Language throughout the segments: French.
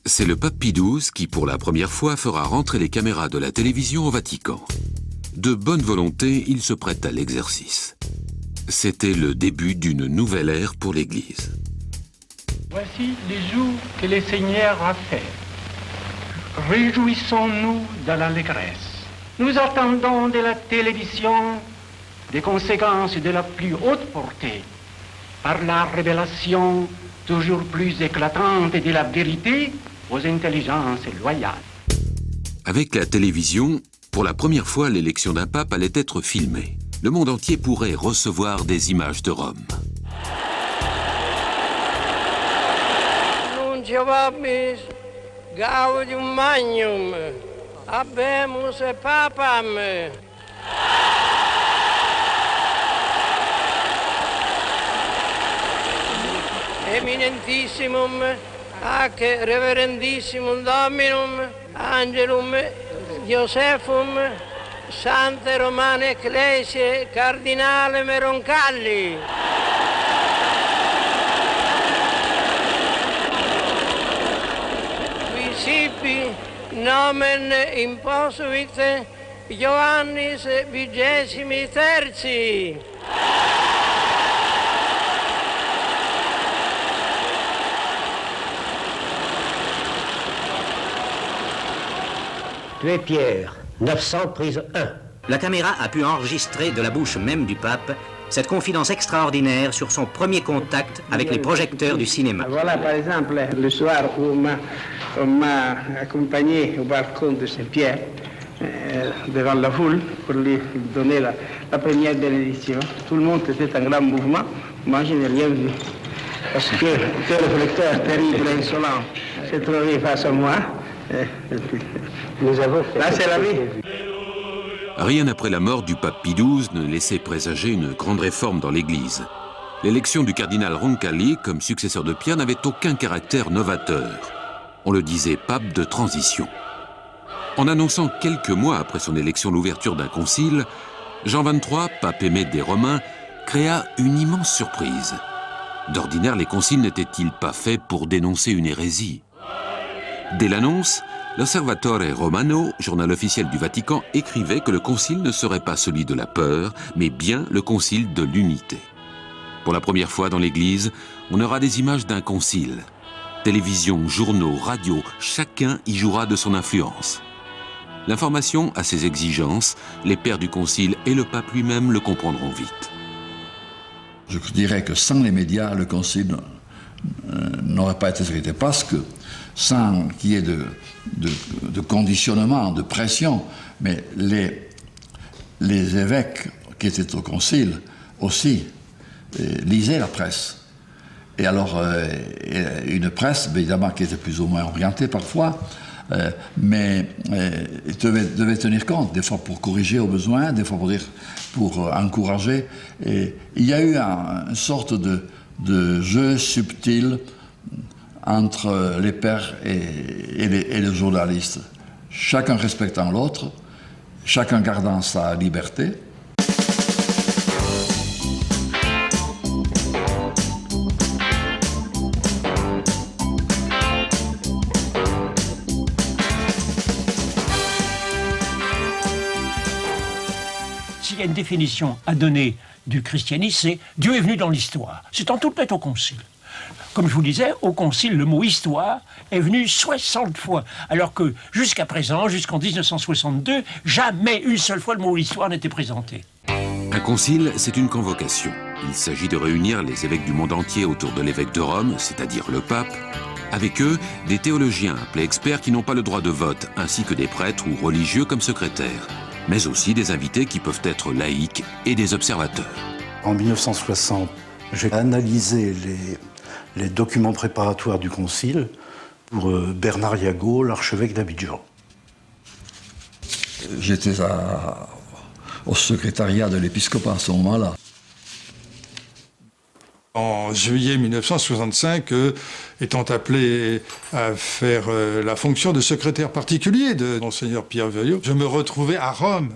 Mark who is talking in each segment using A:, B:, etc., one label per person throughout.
A: C'est le pape Pie XII qui, pour la première fois, fera rentrer les caméras de la télévision au Vatican. De bonne volonté, il se prête à l'exercice. C'était le début d'une nouvelle ère pour l'Église.
B: Voici les jours que le Seigneur a fait. Réjouissons-nous dans l'allégresse. Nous attendons de la télévision des conséquences de la plus haute portée par la révélation toujours plus éclatante de la vérité aux intelligences loyales.
A: Avec la télévision, pour la première fois, l'élection d'un pape allait être filmée. Le monde entier pourrait recevoir des images de Rome.
C: Nuncio vobis gaudium magnum, habemus papam. Eminentissimum ac reverendissimum Dominum Angelum Josephum Sante Romane Ecclesiae Cardinale Roncalli. Visipi nomen imposuit Ioannis 23.
D: Tu es Pierre, 900 prise 1.
E: La caméra a pu enregistrer de la bouche même du pape cette confidence extraordinaire sur son premier contact avec les projecteurs du cinéma.
F: Voilà par exemple le soir où on m'a accompagné au balcon de Saint-Pierre devant la foule pour lui donner la première bénédiction. Tout le monde était en grand mouvement, moi je n'ai rien vu. Parce que le réflecteur terrible et insolent s'est trouvé face à moi. Nous avons fait. Là, c'est la vie.
A: Rien après la mort du pape Pie XII ne laissait présager une grande réforme dans l'Église. L'élection du cardinal Roncalli comme successeur de Pierre n'avait aucun caractère novateur. On le disait pape de transition. En annonçant quelques mois après son élection l'ouverture d'un concile, Jean XXIII, pape aimé des Romains, créa une immense surprise. D'ordinaire, les conciles n'étaient-ils pas faits pour dénoncer une hérésie? Dès l'annonce, l'Osservatore Romano, journal officiel du Vatican, écrivait que le concile ne serait pas celui de la peur, mais bien le concile de l'unité. Pour la première fois dans l'Église, on aura des images d'un concile. Télévision, journaux, radio, chacun y jouera de son influence. L'information a ses exigences, les pères du concile et le pape lui-même le comprendront vite.
G: Je dirais que sans les médias, le concile n'aurait pas été traité parce que sans qu'il y ait de conditionnement, de pression, mais les évêques qui étaient au concile aussi lisaient la presse. Et alors, une presse, évidemment, qui était plus ou moins orientée parfois, mais devait tenir compte, des fois pour corriger au besoin, des fois pour encourager. Et il y a eu une sorte de jeu subtil entre les pères et les journalistes, chacun respectant l'autre, chacun gardant sa liberté.
B: S'il y a une définition à donner du christianisme, c'est Dieu est venu dans l'histoire. C'est en tout net au concile. Comme je vous disais, au concile, le mot « histoire » est venu 60 fois, alors que jusqu'à présent, jusqu'en 1962, jamais une seule fois le mot « histoire » n'était présenté.
A: Un concile, c'est une convocation. Il s'agit de réunir les évêques du monde entier autour de l'évêque de Rome, c'est-à-dire le pape. Avec eux, des théologiens appelés experts qui n'ont pas le droit de vote, ainsi que des prêtres ou religieux comme secrétaires. Mais aussi des invités qui peuvent être laïcs et des observateurs.
H: En 1960, j'ai analysé les documents préparatoires du concile pour Bernard Yago, l'archevêque d'Abidjan.
G: J'étais au secrétariat de l'épiscopat à ce moment-là.
I: En juillet 1965, étant appelé à faire la fonction de secrétaire particulier de Monseigneur Pierre Veuillot, je me retrouvais à Rome.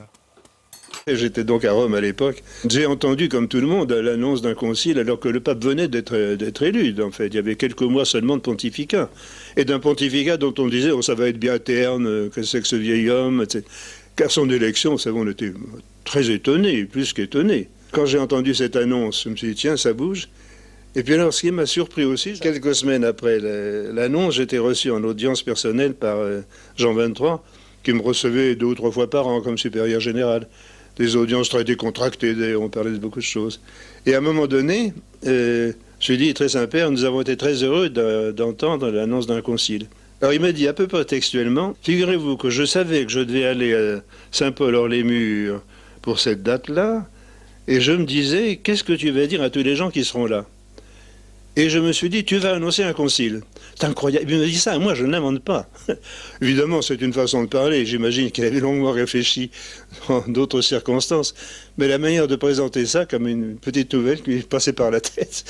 J: J'étais donc à Rome à l'époque. J'ai entendu, comme tout le monde, l'annonce d'un concile alors que le pape venait d'être élu. En fait, il y avait quelques mois seulement de pontificat. Et d'un pontificat dont on disait, oh, ça va être bien terne, que c'est que ce vieil homme, etc. Car son élection, vous savez, on était très étonnés, plus qu'étonnés. Quand j'ai entendu cette annonce, je me suis dit, tiens, ça bouge. Et puis alors, ce qui m'a surpris aussi, quelques semaines après l'annonce, j'étais reçu en audience personnelle par Jean XXIII, qui me recevait 2 ou 3 fois par an comme supérieur général. Des audiences très décontractées, on parlait de beaucoup de choses. Et à un moment donné, je lui ai dit, très Saint-Père, nous avons été très heureux d'entendre l'annonce d'un concile. Alors il m'a dit, à peu près textuellement, figurez-vous que je savais que je devais aller à Saint-Paul-hors-les-Murs pour cette date-là, et je me disais, qu'est-ce que tu vas dire à tous les gens qui seront là ? Et je me suis dit, tu vas annoncer un concile. C'est incroyable. Il m'a dit ça, moi je ne l'invente pas. Évidemment, c'est une façon de parler. J'imagine qu'il avait longuement réfléchi dans d'autres circonstances. Mais la manière de présenter ça comme une petite nouvelle qui passait par la tête.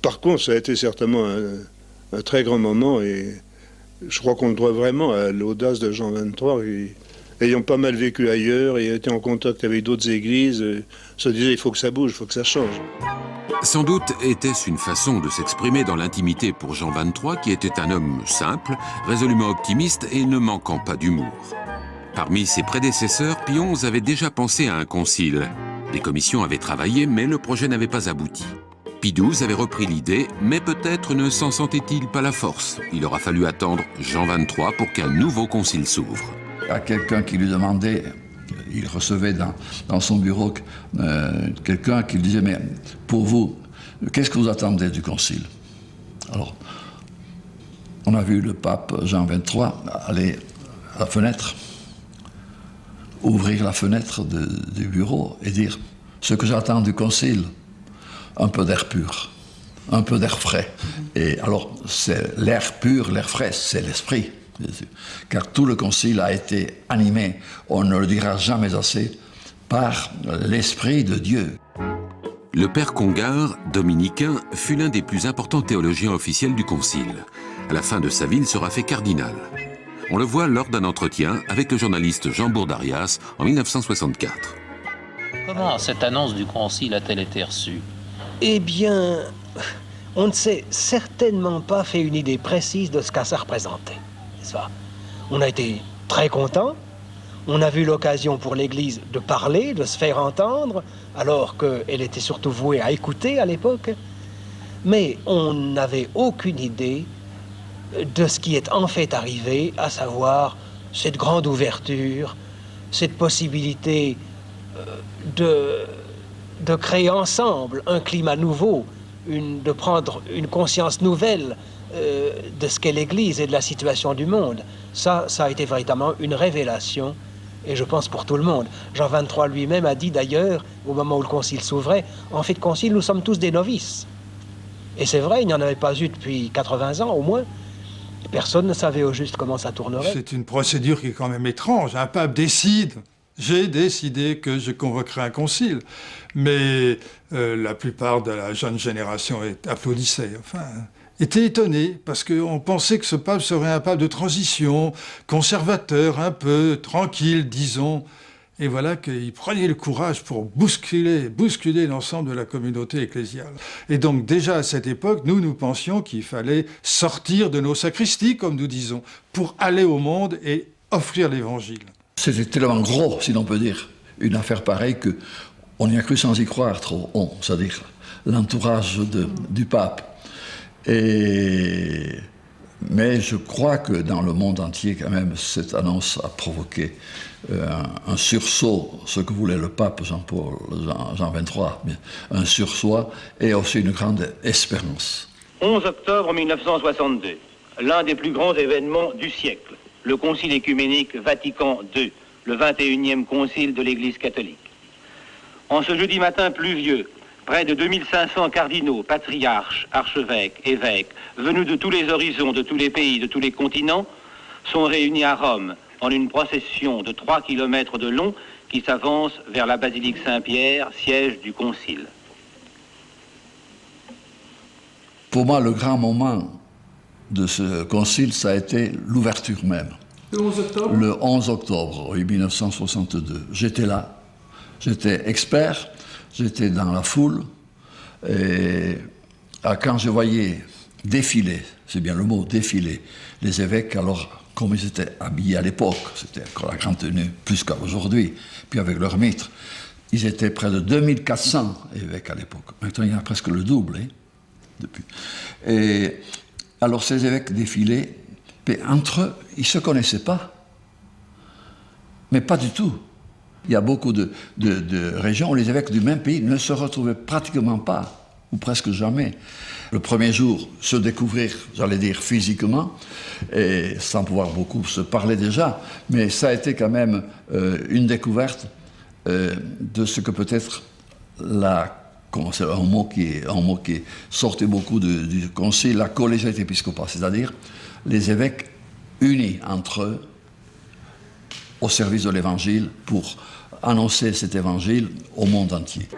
J: Par contre, ça a été certainement un très grand moment. Et je crois qu'on le doit vraiment à l'audace de Jean XXIII. Ayant pas mal vécu ailleurs et été en contact avec d'autres églises, se disait, il faut que ça bouge, il faut que ça change.
A: Sans doute était-ce une façon de s'exprimer dans l'intimité pour Jean XXIII, qui était un homme simple, résolument optimiste et ne manquant pas d'humour. Parmi ses prédécesseurs, Pie XI avait déjà pensé à un concile. Des commissions avaient travaillé, mais le projet n'avait pas abouti. Pie XII avait repris l'idée, mais peut-être ne s'en sentait-il pas la force. Il aura fallu attendre Jean XXIII pour qu'un nouveau concile s'ouvre.
G: À quelqu'un qui lui demandait, il recevait dans son bureau quelqu'un qui lui disait, mais pour vous, qu'est-ce que vous attendez du concile? Alors, on a vu le pape Jean XXIII aller à la fenêtre, ouvrir la fenêtre du bureau et dire, ce que j'attends du concile, un peu d'air pur, un peu d'air frais. Et alors, c'est l'air pur, l'air frais, c'est l'esprit. Car tout le concile a été animé, on ne le dira jamais assez, par l'Esprit de Dieu.
A: Le père Congar, dominicain, fut l'un des plus importants théologiens officiels du concile. À la fin de sa vie, il sera fait cardinal. On le voit lors d'un entretien avec le journaliste Jean Bourdarias en 1964.
K: Comment cette annonce du concile a-t-elle été reçue?
L: Eh bien, on ne s'est certainement pas fait une idée précise de ce que ça représentait. On a été très contents. On a vu l'occasion pour l'Église de parler, de se faire entendre, alors qu'elle était surtout vouée à écouter à l'époque. Mais on n'avait aucune idée de ce qui est en fait arrivé, à savoir cette grande ouverture, cette possibilité de créer ensemble un climat nouveau, de prendre une conscience nouvelle de ce qu'est l'Église et de la situation du monde. Ça a été véritablement une révélation, et je pense pour tout le monde. Jean XXIII lui-même a dit d'ailleurs, au moment où le concile s'ouvrait, en fait de concile, nous sommes tous des novices. Et c'est vrai, il n'y en avait pas eu depuis 80 ans au moins. Personne ne savait au juste comment ça tournerait.
I: C'est une procédure qui est quand même étrange. Un pape décide, j'ai décidé que je convoquerai un concile. Mais la plupart de la jeune génération applaudissait. Enfin, était étonné, parce qu'on pensait que ce pape serait un pape de transition, conservateur, un peu tranquille, disons. Et voilà qu'il prenait le courage pour bousculer l'ensemble de la communauté ecclésiale. Et donc déjà à cette époque, nous pensions qu'il fallait sortir de nos sacristies, comme nous disons, pour aller au monde et offrir l'évangile.
G: C'était tellement gros, si l'on peut dire, une affaire pareille qu'on y a cru sans y croire trop, c'est-à-dire l'entourage du pape. Mais je crois que dans le monde entier, quand même, cette annonce a provoqué un sursaut, ce que voulait le pape Jean XXIII, un sursaut et aussi une grande espérance.
M: 11 octobre 1962, l'un des plus grands événements du siècle, le Concile écuménique Vatican II, le 21e concile de l'Église catholique. En ce jeudi matin pluvieux, près de 2500 cardinaux, patriarches, archevêques, évêques, venus de tous les horizons, de tous les pays, de tous les continents, sont réunis à Rome en une procession de 3 kilomètres de long qui s'avance vers la basilique Saint-Pierre, siège du concile.
G: Pour moi, le grand moment de ce concile, ça a été l'ouverture même.
I: Le 11 octobre?
G: Le 11 octobre 1962. J'étais là. J'étais expert, j'étais dans la foule, et quand je voyais défiler, c'est bien le mot, défiler, les évêques, alors comme ils étaient habillés à l'époque, c'était encore la grande tenue, plus qu'aujourd'hui, puis avec leur mitre, ils étaient près de 2400 évêques à l'époque. Maintenant, il y en a presque le double, hein, depuis. Et alors, ces évêques défilaient, mais entre eux, ils ne se connaissaient pas. Mais pas du tout. Il y a beaucoup de régions où les évêques du même pays ne se retrouvaient pratiquement pas, ou presque jamais. Le premier jour, se découvrir, j'allais dire physiquement, et sans pouvoir beaucoup se parler déjà, mais ça a été quand même une découverte de ce que peut-être c'est un mot qui sortait beaucoup du concile, la collégialité épiscopale, c'est-à-dire les évêques unis entre eux au service de l'Évangile pour annoncer cet Évangile au monde entier.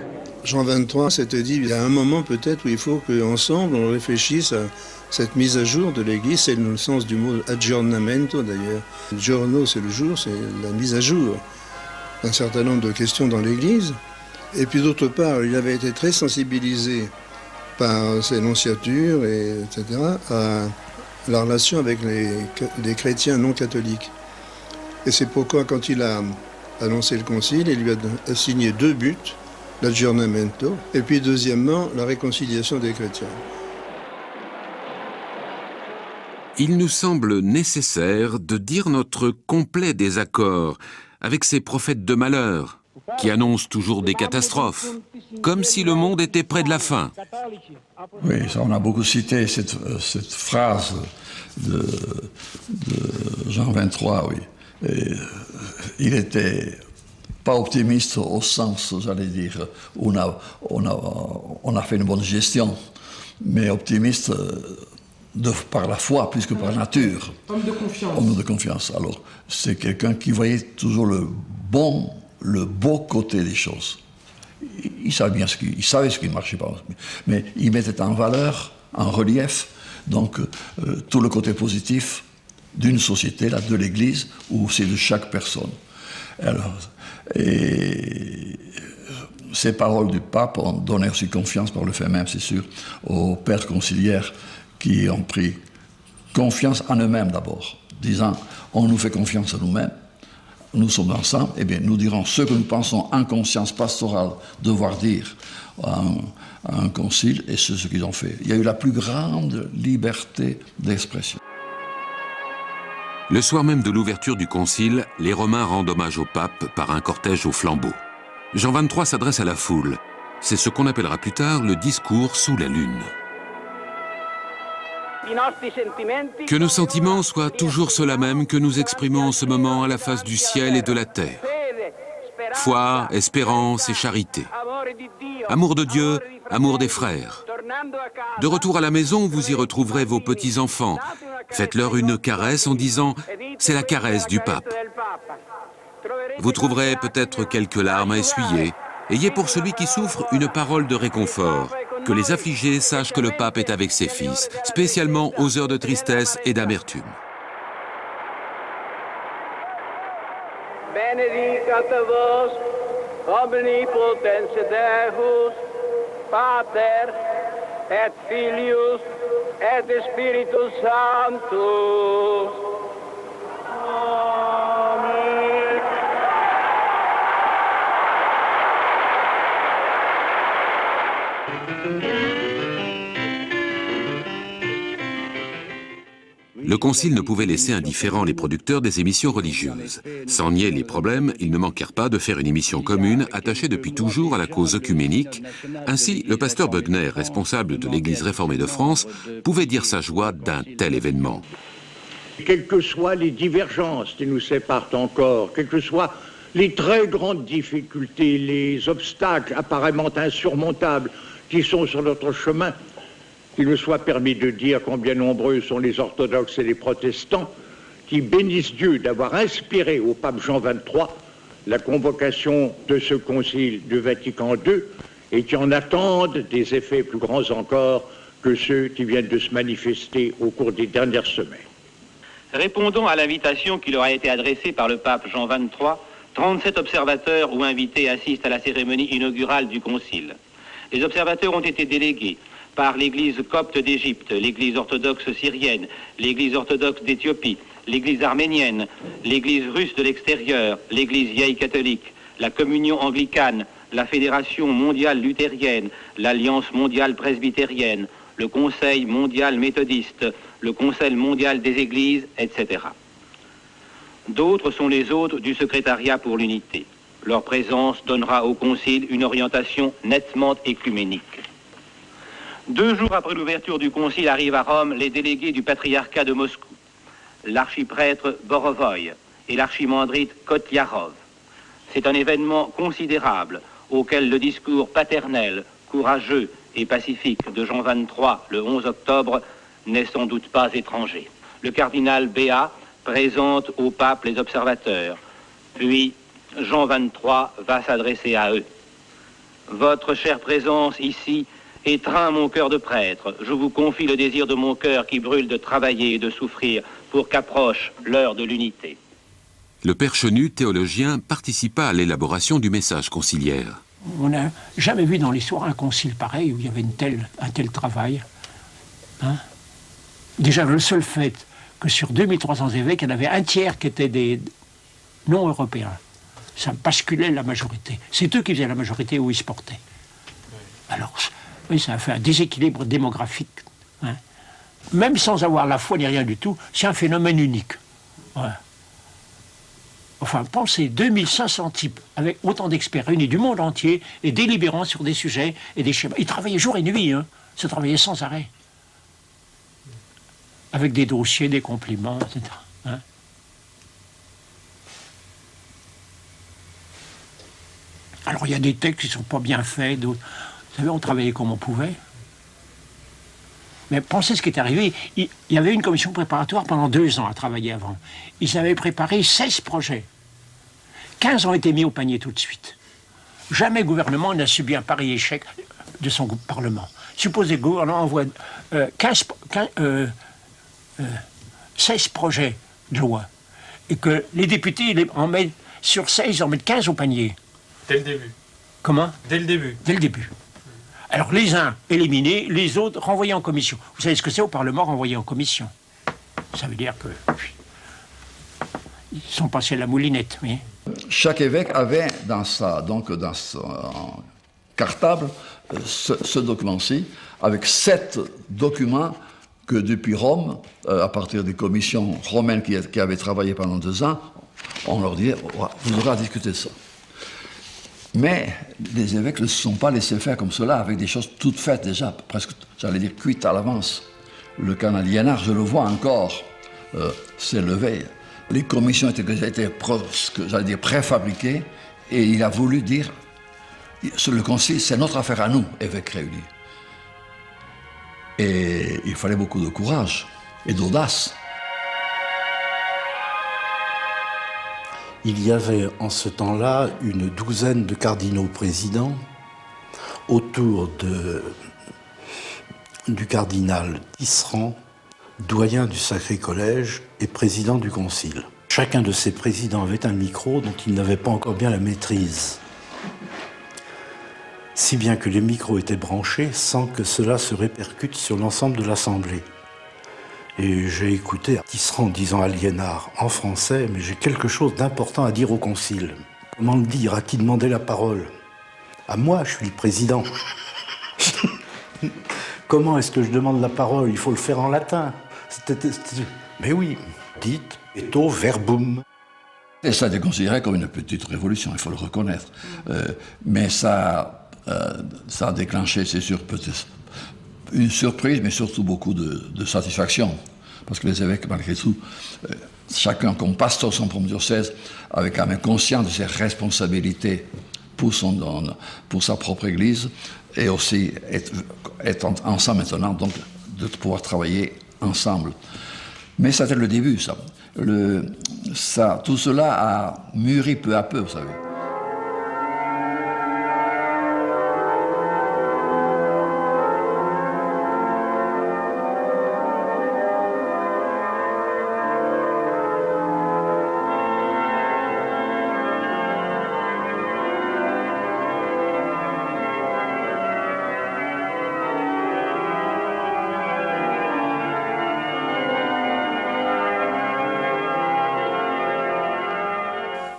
J: Jean XXIII s'était dit, il y a un moment peut-être où il faut qu'ensemble on réfléchisse à cette mise à jour de l'Église, c'est le sens du mot aggiornamento d'ailleurs. Giorno, c'est le jour, c'est la mise à jour d'un certain nombre de questions dans l'Église. Et puis d'autre part, il avait été très sensibilisé par ses nonciatures, etc., à la relation avec les chrétiens non catholiques. Et c'est pourquoi, quand il a annoncé le concile, il lui a assigné 2 buts, l'aggiornamento, et puis deuxièmement, la réconciliation des chrétiens.
A: Il nous semble nécessaire de dire notre complet désaccord avec ces prophètes de malheur qui annoncent toujours des catastrophes, comme si le monde était près de la fin.
G: Oui, ça, on a beaucoup cité cette phrase de Jean XXIII, oui. Et, il était pas optimiste au sens, j'allais dire, où on a fait une bonne gestion, mais optimiste par la foi plus que par nature.
N: Homme de confiance.
G: Homme de confiance. Alors, c'est quelqu'un qui voyait toujours le beau côté des choses. Il savait bien ce qui ne marchait pas, mais il mettait en valeur, en relief, donc tout le côté positif d'une société, là, de l'Église, ou c'est de chaque personne. Alors, et ces paroles du pape ont donné aussi confiance par le fait même, c'est sûr, aux pères conciliaires qui ont pris confiance en eux-mêmes d'abord, disant on nous fait confiance à nous-mêmes, nous sommes ensemble, eh bien nous dirons ce que nous pensons en conscience pastorale devoir dire à un concile, et c'est ce qu'ils ont fait. Il y a eu la plus grande liberté d'expression.
A: Le soir même de l'ouverture du concile, les Romains rendent hommage au pape par un cortège au flambeau. Jean XXIII s'adresse à la foule. C'est ce qu'on appellera plus tard le discours sous la lune. Que nos sentiments soient toujours ceux-là mêmes que nous exprimons en ce moment à la face du ciel et de la terre. Foi, espérance et charité. Amour de Dieu, amour des frères. De retour à la maison, vous y retrouverez vos petits-enfants. Faites-leur une caresse en disant « c'est la caresse du pape ». Vous trouverez peut-être quelques larmes à essuyer. Ayez pour celui qui souffre une parole de réconfort. Que les affligés sachent que le pape est avec ses fils, spécialement aux heures de tristesse et d'amertume.
C: Benedicat vos, omnipotens Deus, Pater, et Filius, et Spiritus Sanctus. Amen.
A: Le concile ne pouvait laisser indifférents les producteurs des émissions religieuses. Sans nier les problèmes, ils ne manquèrent pas de faire une émission commune attachée depuis toujours à la cause œcuménique. Ainsi, le pasteur Beughner, responsable de l'Église réformée de France, pouvait dire sa joie d'un tel événement.
O: Quelles que soient les divergences qui nous séparent encore, quelles que soient les très grandes difficultés, les obstacles apparemment insurmontables qui sont sur notre chemin, qu'il me soit permis de dire combien nombreux sont les orthodoxes et les protestants qui bénissent Dieu d'avoir inspiré au pape Jean XXIII la convocation de ce concile du Vatican II et qui en attendent des effets plus grands encore que ceux qui viennent de se manifester au cours des dernières semaines.
M: Répondons à l'invitation qui leur a été adressée par le pape Jean XXIII, 37 observateurs ou invités assistent à la cérémonie inaugurale du concile. Les observateurs ont été délégués par l'Église copte d'Égypte, l'Église orthodoxe syrienne, l'Église orthodoxe d'Éthiopie, l'Église arménienne, l'Église russe de l'extérieur, l'Église vieille catholique, la communion anglicane, la Fédération mondiale luthérienne, l'Alliance mondiale presbytérienne, le Conseil mondial méthodiste, le Conseil mondial des églises, etc. D'autres sont les hôtes du secrétariat pour l'unité. Leur présence donnera au Concile une orientation nettement écuménique. 2 jours après l'ouverture du Concile arrivent à Rome les délégués du patriarcat de Moscou, l'archiprêtre Borovoï et l'archimandrite Kotyarov. C'est un événement considérable auquel le discours paternel, courageux et pacifique de Jean XXIII le 11 octobre n'est sans doute pas étranger. Le cardinal Béat présente au pape les observateurs, puis Jean XXIII va s'adresser à eux. Votre chère présence ici étreint mon cœur de prêtre. Je vous confie le désir de mon cœur qui brûle de travailler et de souffrir pour qu'approche l'heure de l'unité.
A: Le père Chenu, théologien, participa à l'élaboration du message conciliaire.
B: On n'a jamais vu dans l'histoire un concile pareil où il y avait un tel travail. Hein? Déjà, le seul fait que sur 2300 évêques, il y en avait un tiers qui étaient des non-européens. Ça basculait la majorité. C'est eux qui faisaient la majorité où ils se portaient. Alors, oui, ça a fait un déséquilibre démographique. Hein? Même sans avoir la foi ni rien du tout, c'est un phénomène unique. Ouais. Enfin, pensez, 2500 types, avec autant d'experts réunis du monde entier et délibérant sur des sujets et des schémas. Ils travaillaient jour et nuit, hein. Ça travaillait sans arrêt. Avec des dossiers, des compliments, etc. Hein. Alors, il y a des textes qui ne sont pas bien faits, d'autres. Vous savez, on travaillait comme on pouvait. Mais pensez ce qui est arrivé. Il y avait une commission préparatoire pendant 2 ans à travailler avant. Ils avaient préparé 16 projets. 15 ont été mis au panier tout de suite. Jamais le gouvernement n'a subi un pareil échec de son Parlement. Supposez que le gouvernement envoie 16 projets de loi et que les députés en mettent sur 16, ils en mettent 15 au panier.
N: Dès le début.
B: Comment?
N: Dès le début.
B: Dès le début. Alors les uns éliminés, les autres renvoyés en commission. Vous savez ce que c'est au Parlement renvoyé en commission? Ça veut dire que ils sont passés à la moulinette, oui.
G: Chaque évêque avait dans son cartable ce document-ci, avec 7 documents que depuis Rome, à partir des commissions romaines qui avaient travaillé pendant 2 ans, on leur disait, vous aurez à discuter de ça. Mais les évêques ne se sont pas laissés faire comme cela, avec des choses toutes faites déjà, presque, j'allais dire, cuites à l'avance. Le canal Liénard, je le vois encore, s'est levé. Les commissions étaient j'allais dire, préfabriquées, et il a voulu dire, sur le concile, c'est notre affaire à nous, évêques réunis. Et il fallait beaucoup de courage et d'audace.
H: Il y avait en ce temps-là une douzaine de cardinaux présidents autour du cardinal Tisserand, doyen du Sacré Collège et président du Concile. Chacun de ces présidents avait un micro dont il n'avait pas encore bien la maîtrise. Si bien que les micros étaient branchés sans que cela se répercute sur l'ensemble de l'Assemblée. Et j'ai écouté Tisserand disant à Liénard en français, mais j'ai quelque chose d'important à dire au Concile. Comment le dire? À qui demander la parole? À moi, je suis le président. Comment est-ce que je demande la parole? Il faut le faire en latin. Mais oui, dites etto verbum.
G: Et ça a été considéré comme une petite révolution, il faut le reconnaître. Mais ça a déclenché, c'est sûr, peut-être une surprise, mais surtout beaucoup de satisfaction. Parce que les évêques, malgré tout, chacun comme pasteur de son propre diocèse, avait quand même conscience de ses responsabilités pour sa propre Église, et aussi être ensemble maintenant, donc de pouvoir travailler ensemble. Mais c'était le début, ça. Tout cela a mûri peu à peu, vous savez.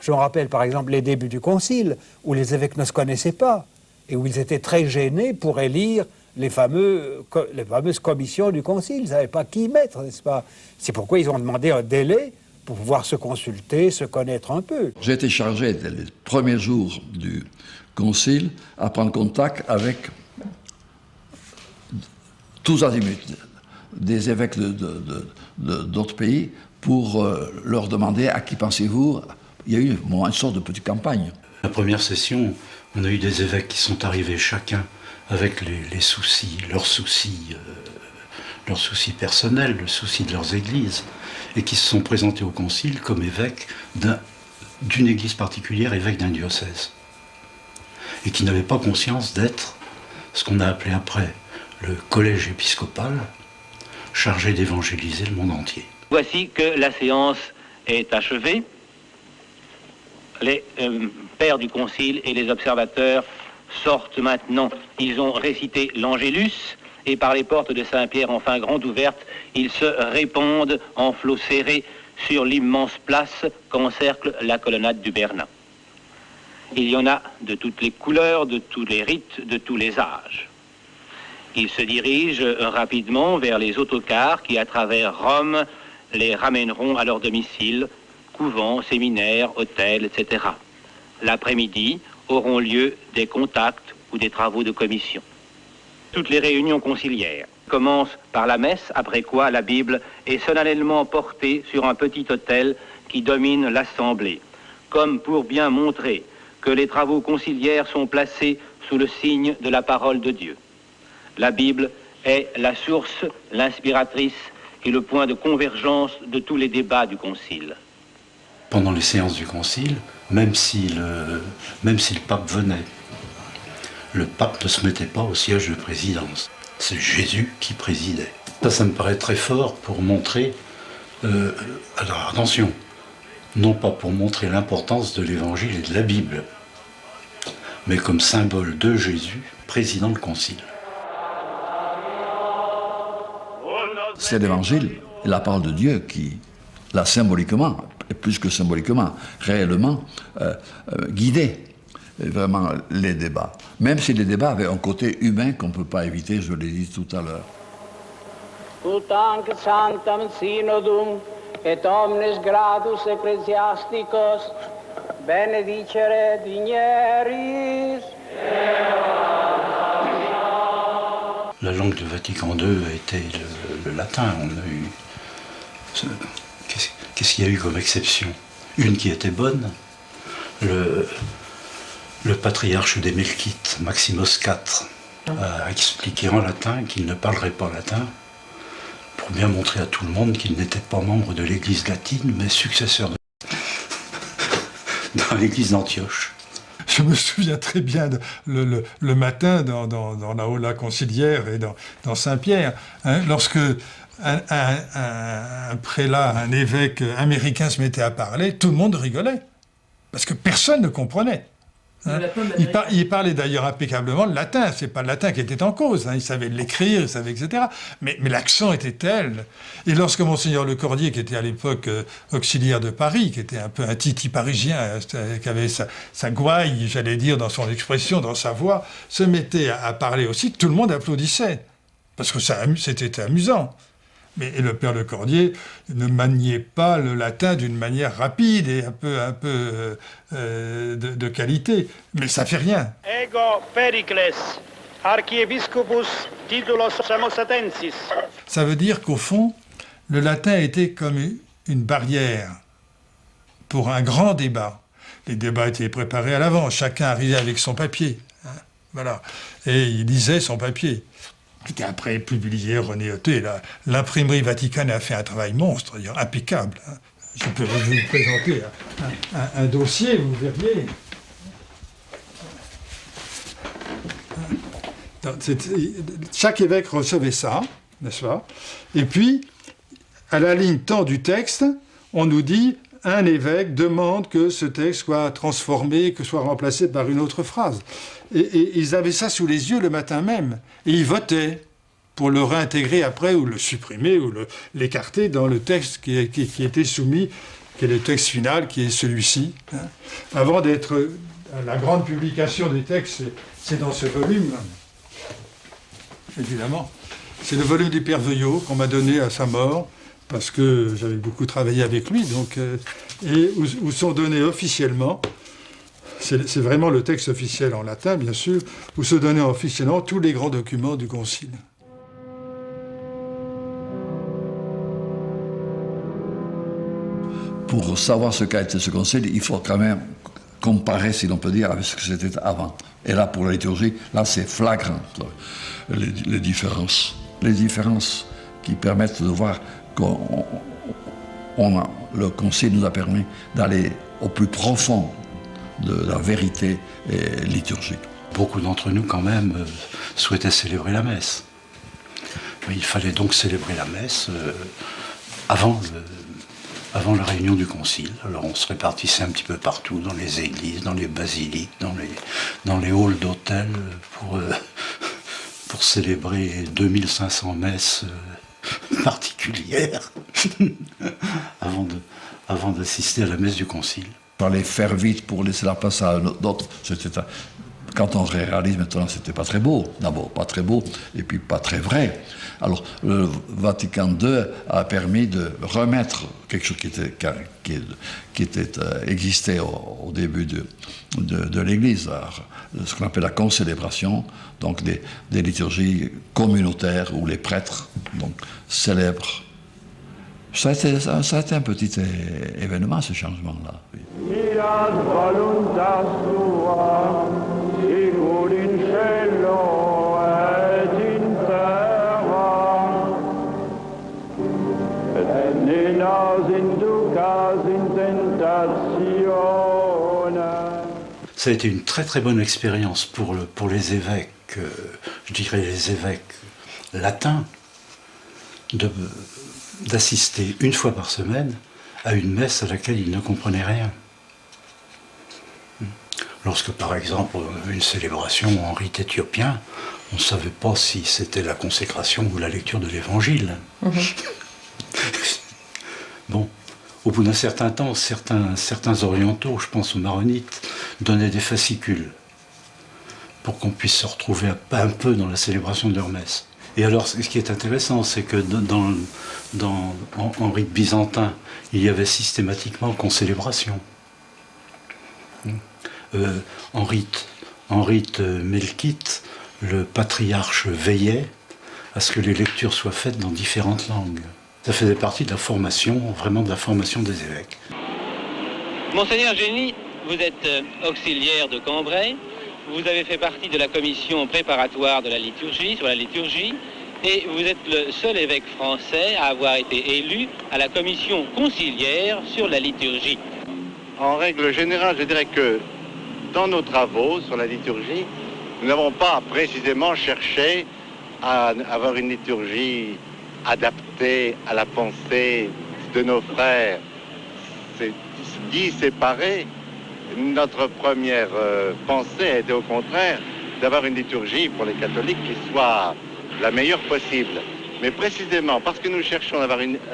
N: Je me rappelle par exemple les débuts du Concile, où les évêques ne se connaissaient pas, et où ils étaient très gênés pour élire les fameuses commissions du Concile. Ils ne savaient pas qui mettre, n'est-ce pas? C'est pourquoi ils ont demandé un délai pour pouvoir se consulter, se connaître un peu.
G: J'ai été chargé, dès les premiers jours du Concile, à prendre contact avec tous azimuts, des évêques d'autres pays, pour leur demander à qui pensez-vous. Il y a eu une sorte de petite campagne.
H: La première session, on a eu des évêques qui sont arrivés chacun avec les soucis, leurs soucis personnels, le souci de leurs églises, et qui se sont présentés au concile comme évêques d'une église particulière, évêques d'un diocèse, et qui n'avaient pas conscience d'être ce qu'on a appelé après le collège épiscopal, chargé d'évangéliser le monde entier.
M: Voici que la séance est achevée. Les pères du concile et les observateurs sortent maintenant. Ils ont récité l'Angélus et par les portes de Saint-Pierre, enfin grandes ouvertes, ils se répandent en flots serrés sur l'immense place qu'encercle la colonnade du Bernin. Il y en a de toutes les couleurs, de tous les rites, de tous les âges. Ils se dirigent rapidement vers les autocars qui, à travers Rome, les ramèneront à leur domicile, couvents, séminaires, hôtels, etc. L'après-midi auront lieu des contacts ou des travaux de commission. Toutes les réunions conciliaires commencent par la messe, après quoi la Bible est solennellement portée sur un petit autel qui domine l'assemblée, comme pour bien montrer que les travaux conciliaires sont placés sous le signe de la parole de Dieu. La Bible est la source, l'inspiratrice et le point de convergence de tous les débats du Concile.
H: Pendant les séances du Concile, même si le pape venait, le pape ne se mettait pas au siège de présidence. C'est Jésus qui présidait. Ça me paraît très fort pour montrer... alors attention, non pas pour montrer l'importance de l'Évangile et de la Bible, mais comme symbole de Jésus, président du Concile.
G: C'est l'Évangile et la parole de Dieu qui l'a symboliquement, et plus que symboliquement, réellement guidé vraiment les débats. Même si les débats avaient un côté humain qu'on ne peut pas éviter, je l'ai dit tout à l'heure.
C: Ut hanc sanctam synodum et omnes gradus ecclesiasticos benedicere digneris.
H: La langue de Vatican II a été le latin. On a eu... Qu'est-ce qu'il y a eu comme exception? Une qui était bonne, le patriarche des Melkites, Maximos IV, a expliqué en latin qu'il ne parlerait pas latin pour bien montrer à tout le monde qu'il n'était pas membre de l'église latine, mais successeur dans l'église d'Antioche.
I: Je me souviens très bien le matin dans la aula conciliaire et dans Saint-Pierre, hein, lorsque un prélat, un évêque américain se mettait à parler, tout le monde rigolait, parce que personne ne comprenait. Hein. Il parlait d'ailleurs impeccablement le latin, c'est pas le latin qui était en cause, hein. Il savait l'écrire, il savait, etc. Mais l'accent était tel. Et lorsque Monseigneur Le Cordier, qui était à l'époque auxiliaire de Paris, qui était un peu un titi parisien, qui avait sa gouaille, j'allais dire, dans son expression, dans sa voix, se mettait à parler aussi, tout le monde applaudissait, parce que c'était amusant. Et le père Le Cordier ne maniait pas le latin d'une manière rapide et un peu de qualité. Mais ça fait rien.
C: Ego Pericles, archiepiscopus titulos Samosatensis.
I: Ça veut dire qu'au fond, le latin était comme une barrière pour un grand débat. Les débats étaient préparés à l'avance. Chacun arrivait avec son papier. Hein, voilà. Et il lisait son papier. Qui était après publié, renéoté. L'imprimerie vaticane a fait un travail monstre, d'ailleurs impeccable. Hein. Je peux vous présenter un dossier, vous verriez. Chaque évêque recevait ça, n'est-ce pas? Et puis, à la ligne temps du texte, on nous dit un évêque demande que ce texte soit transformé, que soit remplacé par une autre phrase. Et ils avaient ça sous les yeux le matin même. Et ils votaient pour le réintégrer après, ou le supprimer, ou l'écarter dans le texte qui était soumis qui est le texte final, qui est celui-ci. Hein. Avant d'être la grande publication des textes, c'est dans ce volume, évidemment. C'est le volume du Père Veuillot qu'on m'a donné à sa mort, parce que j'avais beaucoup travaillé avec lui, donc, et où sont donnés officiellement, c'est vraiment le texte officiel en latin, bien sûr, où sont donnés officiellement tous les grands documents du Concile.
G: Pour savoir ce qu'a été ce Concile, il faut quand même comparer, si l'on peut dire, avec ce que c'était avant. Et là, pour la liturgie, là, c'est flagrant, les différences. Les différences qui permettent de voir que le Concile nous a permis d'aller au plus profond de la vérité liturgique.
H: Beaucoup d'entre nous, quand même, souhaitaient célébrer la messe. Il fallait donc célébrer la messe avant la réunion du Concile. Alors on se répartissait un petit peu partout, dans les églises, dans les basiliques, dans les halls d'hôtel, pour célébrer 2500 messes particulières avant d'assister à la messe du Concile.
G: Il fallait faire vite pour laisser la place à d'autres. Quand on réalise maintenant, c'était pas très beau. D'abord, pas très beau, et puis pas très vrai. Alors, le Vatican II a permis de remettre quelque chose qui existait au début de l'Église, ce qu'on appelle la concélébration, donc des liturgies communautaires où les prêtres célèbrent. Ça a été un petit événement, ce changement-là. Oui.
H: Ça a été une très très bonne expérience pour les évêques, je dirais les évêques latins, d'assister une fois par semaine à une messe à laquelle ils ne comprenaient rien. Lorsque, par exemple, une célébration en rite éthiopien, on ne savait pas si c'était la consécration ou la lecture de l'Évangile. Bon, au bout d'un certain temps, certains orientaux, je pense aux maronites, donnaient des fascicules pour qu'on puisse se retrouver un peu dans la célébration de leur messe. Et alors, ce qui est intéressant, c'est que en rite byzantin, il y avait systématiquement concélébration. En rite melkite, le patriarche veillait à ce que les lectures soient faites dans différentes langues. Ça faisait partie de la formation, vraiment de la formation des évêques.
M: Monseigneur Génie, vous êtes auxiliaire de Cambrai, vous avez fait partie de la commission préparatoire de la liturgie, sur la liturgie, et vous êtes le seul évêque français à avoir été élu à la commission conciliaire sur la liturgie.
P: En règle générale, je dirais que dans nos travaux sur la liturgie, nous n'avons pas précisément cherché à avoir une liturgie adaptée à la pensée de nos frères. C'est dit séparé. Notre première pensée était au contraire d'avoir une liturgie pour les catholiques qui soit la meilleure possible. Mais précisément parce que nous cherchons à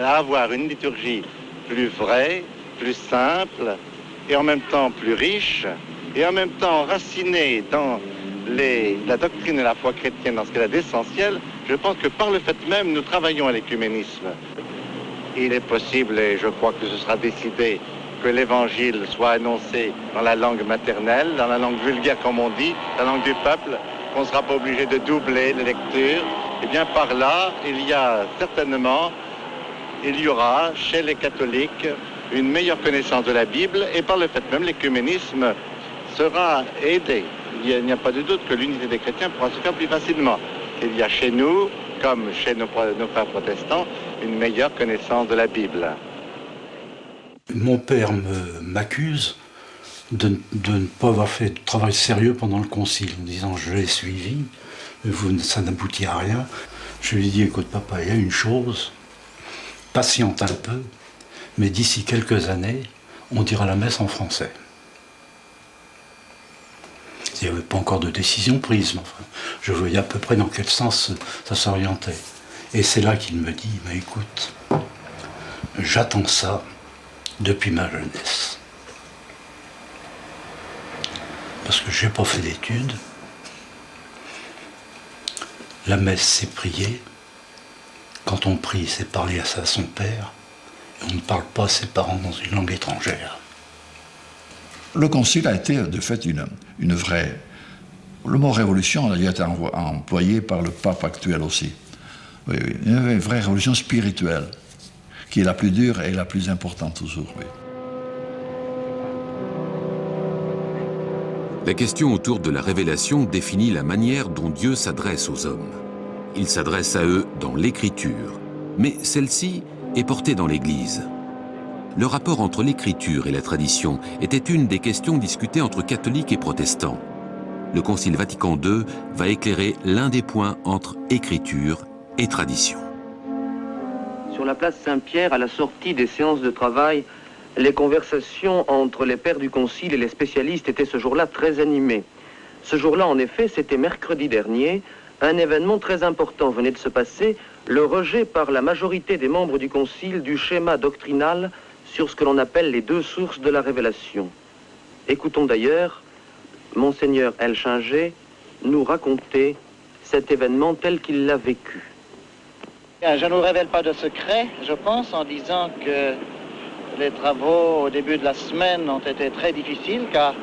P: avoir une liturgie plus vraie, plus simple, et en même temps plus riche, et en même temps enracinée dans la doctrine et la foi chrétienne, dans ce qu'elle a d'essentiel, je pense que par le fait même, nous travaillons à l'écuménisme. Il est possible, et je crois que ce sera décidé, que l'évangile soit annoncé dans la langue maternelle, dans la langue vulgaire comme on dit, la langue du peuple, qu'on ne sera pas obligé de doubler les lectures. Et bien par là, il y aura chez les catholiques une meilleure connaissance de la Bible, et par le fait même, l'écuménisme sera aidé. Il n'y a pas de doute que l'unité des chrétiens pourra se faire plus facilement. Il y a chez nous, comme chez nos frères protestants, une meilleure connaissance de la Bible.
H: Mon père m'accuse de ne pas avoir fait de travail sérieux pendant le concile, en disant je l'ai suivi, ça n'aboutit à rien. Je lui dis écoute papa, il y a une chose, patiente un peu, mais d'ici quelques années, on dira la messe en français. Il n'y avait pas encore de décision prise, mais enfin, je voyais à peu près dans quel sens ça s'orientait. Et c'est là qu'il me dit, mais écoute, j'attends ça depuis ma jeunesse. Parce que j'ai pas fait d'études. La messe, c'est prier. Quand on prie, c'est parler à son père. Et on ne parle pas à ses parents dans une langue étrangère.
G: Le concile a été de fait une vraie... Le mot révolution a été employé par le pape actuel aussi. Oui, oui, une vraie révolution spirituelle, qui est la plus dure et la plus importante toujours. Oui.
A: La question autour de la révélation définit la manière dont Dieu s'adresse aux hommes. Il s'adresse à eux dans l'Écriture, mais celle-ci est portée dans l'Église. Le rapport entre l'Écriture et la tradition était une des questions discutées entre catholiques et protestants. Le Concile Vatican II va éclairer l'un des points entre Écriture et tradition.
Q: Sur la place Saint-Pierre, à la sortie des séances de travail, les conversations entre les pères du Concile et les spécialistes étaient ce jour-là très animées. Ce jour-là, en effet, c'était mercredi dernier, un événement très important venait de se passer, le rejet par la majorité des membres du Concile du schéma doctrinal sur ce que l'on appelle les deux sources de la révélation. Écoutons d'ailleurs Monseigneur Elchinger nous raconter cet événement tel qu'il l'a vécu.
R: Je ne vous révèle pas de secret, je pense, en disant que les travaux au début de la semaine ont été très difficiles car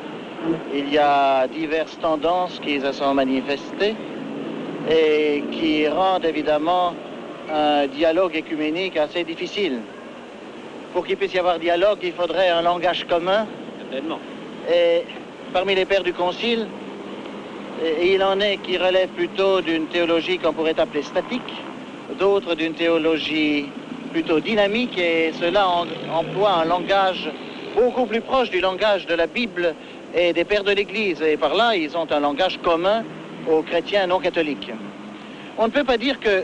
R: il y a diverses tendances qui se sont manifestées et qui rendent évidemment un dialogue écuménique assez difficile. Pour qu'il puisse y avoir dialogue, il faudrait un langage commun. Certainement. Et parmi les pères du Concile, il en est qui relèvent plutôt d'une théologie qu'on pourrait appeler statique, d'autres d'une théologie plutôt dynamique, et cela emploie un langage beaucoup plus proche du langage de la Bible et des pères de l'Église. Et par là, ils ont un langage commun aux chrétiens non catholiques. On ne peut pas dire que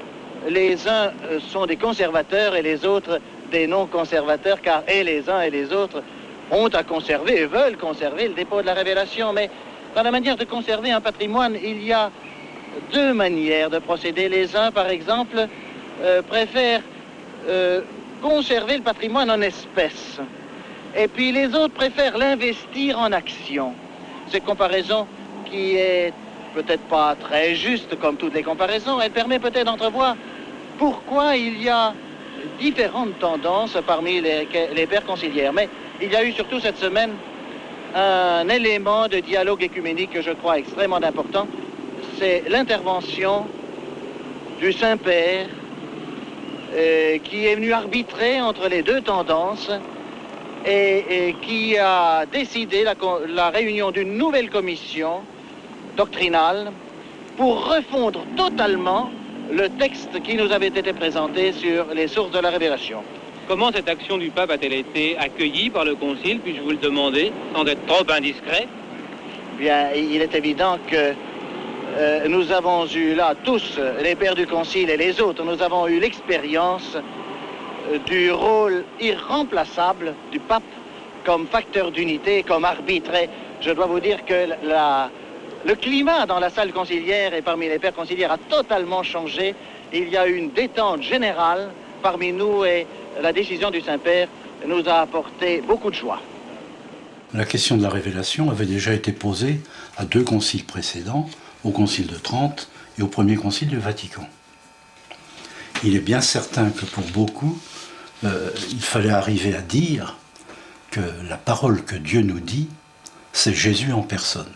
R: les uns sont des conservateurs et les autres des non-conservateurs, car et les uns et les autres ont à conserver et veulent conserver le dépôt de la révélation. Mais dans la manière de conserver un patrimoine, il y a deux manières de procéder. Les uns, par exemple, préfèrent conserver le patrimoine en espèces. Et puis les autres préfèrent l'investir en actions. Cette comparaison qui est peut-être pas très juste comme toutes les comparaisons, elle permet peut-être d'entrevoir pourquoi il y a différentes tendances parmi les pères conciliaires. Mais il y a eu surtout cette semaine un élément de dialogue écuménique que je crois extrêmement important. C'est l'intervention du Saint-Père qui est venu arbitrer entre les deux tendances et qui a décidé la réunion d'une nouvelle commission doctrinale pour refondre totalement le texte qui nous avait été présenté sur les sources de la révélation.
M: Comment cette action du pape a-t-elle été accueillie par le Concile, puis-je vous le demander, sans être trop indiscret?
R: Bien, il est évident que nous avons eu là, tous, les pères du Concile et les autres, nous avons eu l'expérience du rôle irremplaçable du pape comme facteur d'unité, comme arbitre. Et je dois vous dire que le climat dans la salle conciliaire et parmi les pères conciliaires a totalement changé. Il y a eu une détente générale parmi nous et la décision du Saint-Père nous a apporté beaucoup de joie.
H: La question de la révélation avait déjà été posée à deux conciles précédents, au Concile de Trente et au premier Concile du Vatican. Il est bien certain que pour beaucoup, il fallait arriver à dire que la parole que Dieu nous dit, c'est Jésus en personne.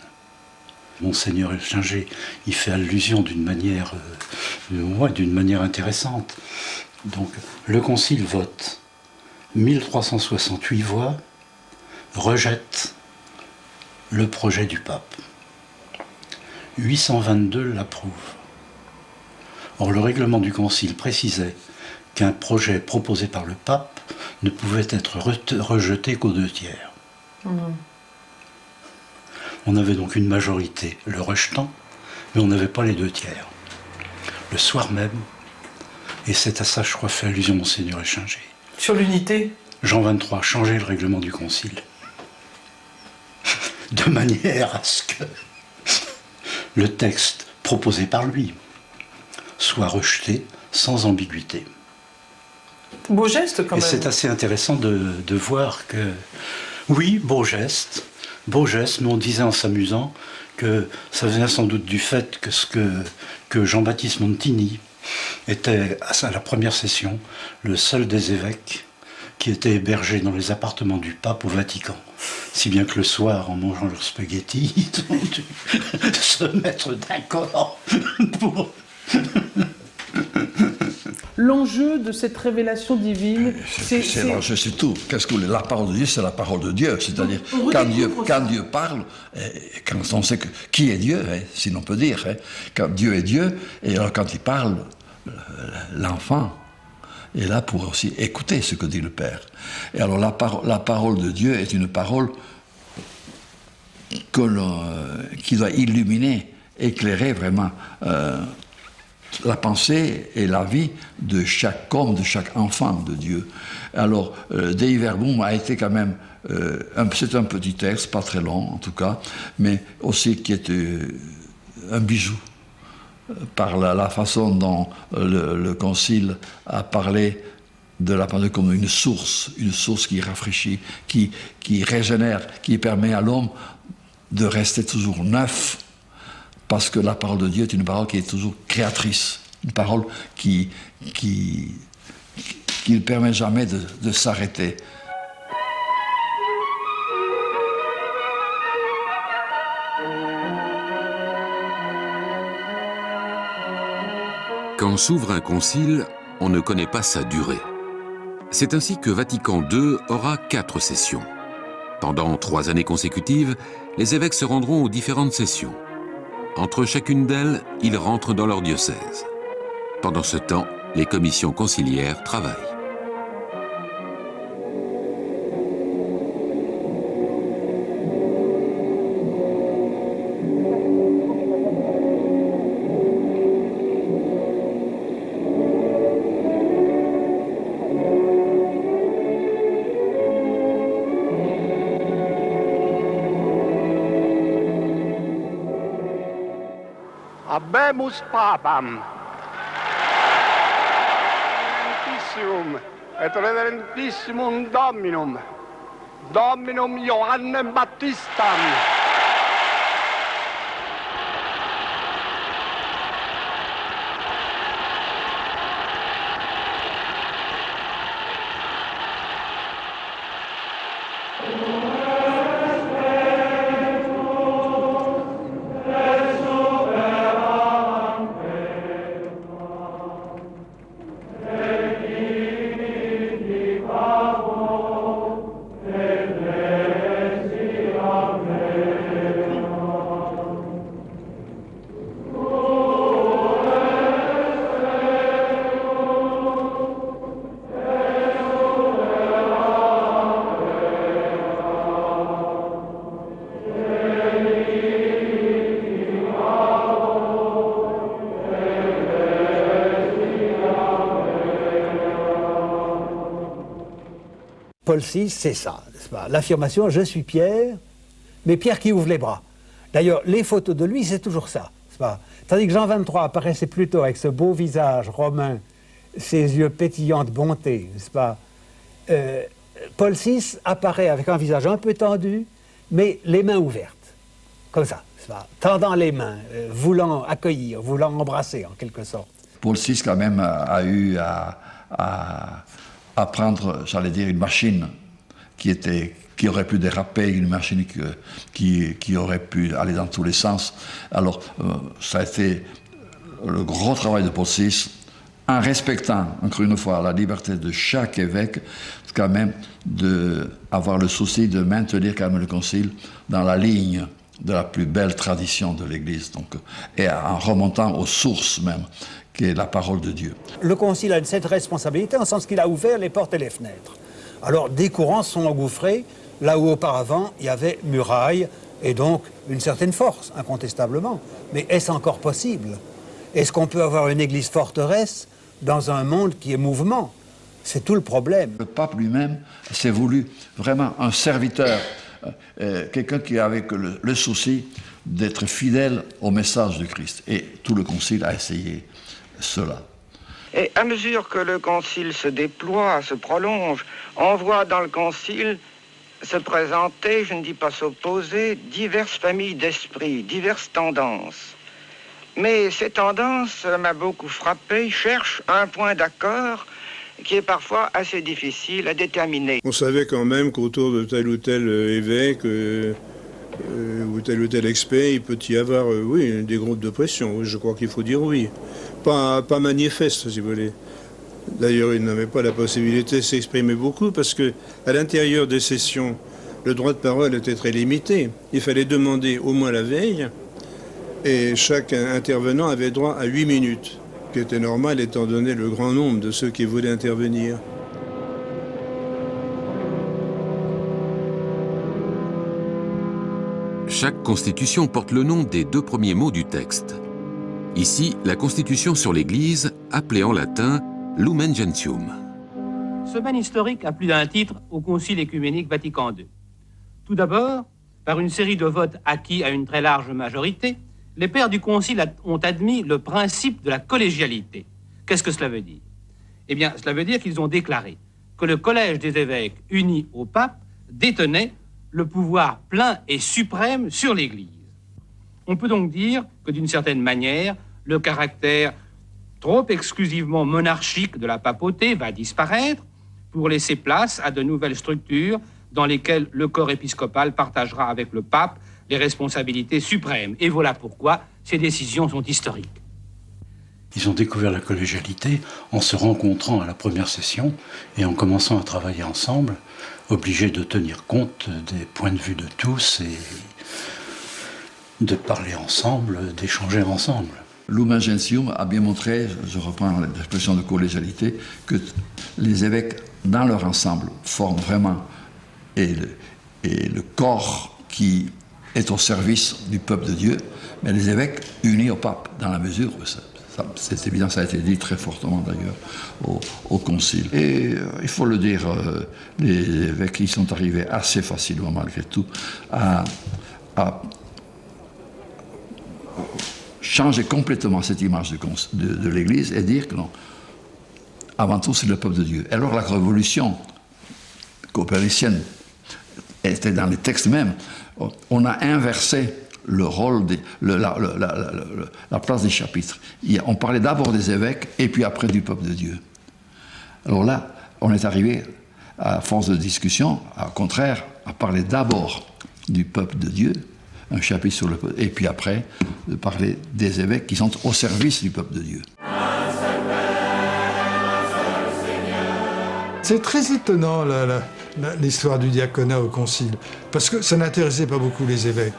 H: Monseigneur Elchinger y fait allusion d'une manière intéressante. Donc, le Concile vote, 1368 voix rejettent le projet du pape. 822 l'approuvent. Or, le règlement du Concile précisait qu'un projet proposé par le pape ne pouvait être rejeté qu'aux 2/3. On avait donc une majorité le rejetant, mais on n'avait pas les 2/3. Le soir même, et c'est à ça, je crois, fait allusion Monseigneur Elchinger.
S: Sur l'unité,
H: Jean 23 changeait le règlement du Concile, de manière à ce que le texte proposé par lui soit rejeté sans ambiguïté.
S: Beau geste quand même.
H: Et c'est assez intéressant de voir que, oui, beau geste, mais on disait en s'amusant que ça venait sans doute du fait que Jean-Baptiste Montini était, à la première session, le seul des évêques qui était hébergé dans les appartements du pape au Vatican. Si bien que le soir, en mangeant leurs spaghettis, ils ont dû se mettre d'accord pour...
S: L'enjeu de cette révélation divine,
G: c'est l'enjeu, c'est tout. Qu'est-ce que la parole de Dieu, c'est la parole de Dieu. C'est-à-dire, quand Dieu parle, quand on sait qui est Dieu, si l'on peut dire, quand Dieu est Dieu, et alors quand il parle, l'enfant est là pour aussi écouter ce que dit le Père. Et alors la parole de Dieu est une parole qui doit illuminer, éclairer vraiment la pensée et la vie de chaque homme, de chaque enfant de Dieu. Alors, Dei Verbum a été quand même, c'est un petit texte, pas très long en tout cas, mais aussi qui est un bijou, par la façon dont le Concile a parlé de la pensée comme une source qui rafraîchit, qui régénère, qui permet à l'homme de rester toujours neuf, parce que la parole de Dieu est une parole qui est toujours créatrice, une parole qui ne permet jamais de s'arrêter.
A: Quand s'ouvre un concile, on ne connaît pas sa durée. C'est ainsi que Vatican II aura 4 sessions. Pendant 3 années consécutives, les évêques se rendront aux différentes sessions. Entre chacune d'elles, ils rentrent dans leur diocèse. Pendant ce temps, les commissions conciliaires travaillent.
T: Habemus papam reverentissimum et reverentissimum Dominum Johannem Baptistam.
N: Paul VI, c'est ça, n'est-ce pas? L'affirmation « je suis Pierre », mais Pierre qui ouvre les bras. D'ailleurs, les photos de lui, c'est toujours ça, n'est-ce pas? Tandis que Jean XXIII apparaissait plutôt avec ce beau visage romain, ses yeux pétillants de bonté, n'est-ce pas? Paul VI apparaît avec un visage un peu tendu, mais les mains ouvertes, comme ça, n'est-ce pas? Tendant les mains, voulant accueillir, voulant embrasser, en quelque sorte.
G: Paul VI, quand même, a eu à prendre, j'allais dire, une machine qui aurait pu déraper, une machine qui aurait pu aller dans tous les sens. Alors, ça a été le gros travail de Paul VI, en respectant, encore une fois, la liberté de chaque évêque, quand même, d'avoir le souci de maintenir quand même le concile dans la ligne de la plus belle tradition de l'Église, donc, et en remontant aux sources même, qui est la parole de Dieu.
N: Le Concile a cette responsabilité en sens qu'il a ouvert les portes et les fenêtres. Alors des courants sont engouffrés là où auparavant il y avait muraille et donc une certaine force, incontestablement. Mais est-ce encore possible? Est-ce qu'on peut avoir une église forteresse dans un monde qui est mouvement? C'est tout le problème.
G: Le pape lui-même s'est voulu vraiment un serviteur, quelqu'un qui avait le souci d'être fidèle au message du Christ. Et tout le Concile a essayé cela.
U: Et à mesure que le concile se déploie, se prolonge, on voit dans le concile se présenter, je ne dis pas s'opposer, diverses familles d'esprit, diverses tendances. Mais ces tendances, m'a beaucoup frappé, cherchent un point d'accord qui est parfois assez difficile à déterminer.
J: On savait quand même qu'autour de tel ou tel évêque ou tel expert, il peut y avoir, oui, des groupes de pression. Je crois qu'il faut dire oui. Pas manifeste, si vous voulez. D'ailleurs, il n'avait pas la possibilité de s'exprimer beaucoup parce que à l'intérieur des sessions, le droit de parole était très limité. Il fallait demander au moins la veille et chaque intervenant avait droit à 8 minutes, ce qui était normal étant donné le grand nombre de ceux qui voulaient intervenir.
A: Chaque constitution porte le nom des 2 premiers mots du texte. Ici, la constitution sur l'Église, appelée en latin Lumen Gentium.
V: Semaine historique a plus d'un titre au Concile écuménique Vatican II. Tout d'abord, par une série de votes acquis à une très large majorité, les pères du Concile ont admis le principe de la collégialité. Qu'est-ce que cela veut dire? Eh bien, cela veut dire qu'ils ont déclaré que le collège des évêques unis au pape détenait le pouvoir plein et suprême sur l'Église. On peut donc dire que, d'une certaine manière, le caractère trop exclusivement monarchique de la papauté va disparaître pour laisser place à de nouvelles structures dans lesquelles le corps épiscopal partagera avec le pape les responsabilités suprêmes. Et voilà pourquoi ces décisions sont historiques.
H: Ils ont découvert la collégialité en se rencontrant à la première session et en commençant à travailler ensemble, obligés de tenir compte des points de vue de tous et de parler ensemble, d'échanger ensemble.
G: Lumen Gentium a bien montré, je reprends l'expression de collégialité, que les évêques, dans leur ensemble, forment vraiment et le corps qui est au service du peuple de Dieu, mais les évêques unis au pape, dans la mesure où c'est évident, ça a été dit très fortement d'ailleurs au concile. Et il faut le dire, les évêques y sont arrivés assez facilement malgré tout à changer complètement cette image de l'Église et dire que non, avant tout c'est le peuple de Dieu. Alors la révolution copernicienne était dans les textes même. On a inversé le rôle, la place des chapitres. On parlait d'abord des évêques et puis après du peuple de Dieu. Alors là, on est arrivé, à force de discussion, au contraire, à parler d'abord du peuple de Dieu, un chapitre sur le peuple, et puis après, de parler des évêques qui sont au service du peuple de Dieu.
I: C'est très étonnant l'histoire du diaconat au concile, parce que ça n'intéressait pas beaucoup les évêques.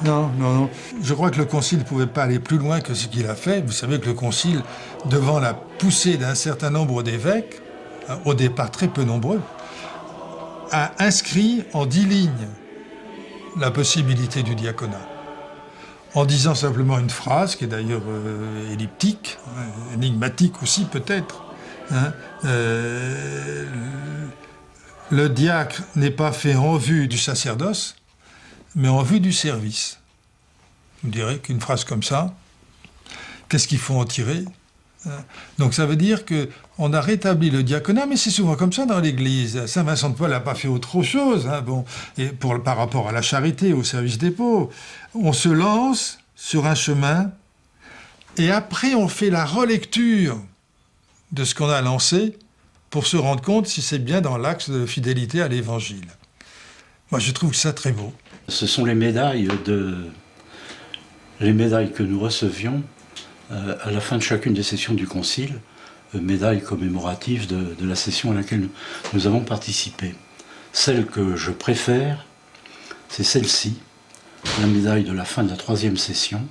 I: Non. Je crois que le concile ne pouvait pas aller plus loin que ce qu'il a fait. Vous savez que le concile, devant la poussée d'un certain nombre d'évêques, au départ très peu nombreux, a inscrit en 10 lignes la possibilité du diaconat, en disant simplement une phrase, qui est d'ailleurs elliptique, énigmatique aussi peut-être. Le diacre n'est pas fait en vue du sacerdoce, mais en vue du service. Vous direz qu'une phrase comme ça, qu'est-ce qu'il faut en tirer? Donc ça veut dire qu'on a rétabli le diaconat, mais c'est souvent comme ça dans l'Église. Saint Vincent de Paul n'a pas fait autre chose, et par rapport à la charité, au service des pauvres. On se lance sur un chemin, et après on fait la relecture de ce qu'on a lancé pour se rendre compte si c'est bien dans l'axe de fidélité à l'Évangile. Moi, je trouve ça très beau.
H: Ce sont les médailles que nous recevions à la fin de chacune des sessions du Concile, médailles commémoratives de la session à laquelle nous avons participé. Celle que je préfère, c'est celle-ci, la médaille de la fin de la 3e session,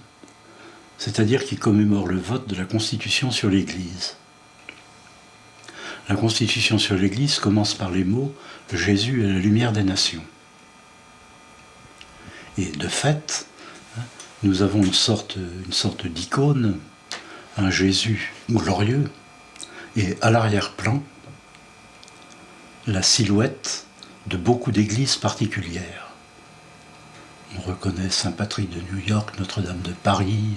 H: c'est-à-dire qui commémore le vote de la Constitution sur l'Église. La Constitution sur l'Église commence par les mots « Jésus est la lumière des nations ». Et de fait, nous avons une sorte d'icône, un Jésus glorieux, et à l'arrière-plan, la silhouette de beaucoup d'églises particulières. On reconnaît Saint-Patrick de New York, Notre-Dame de Paris,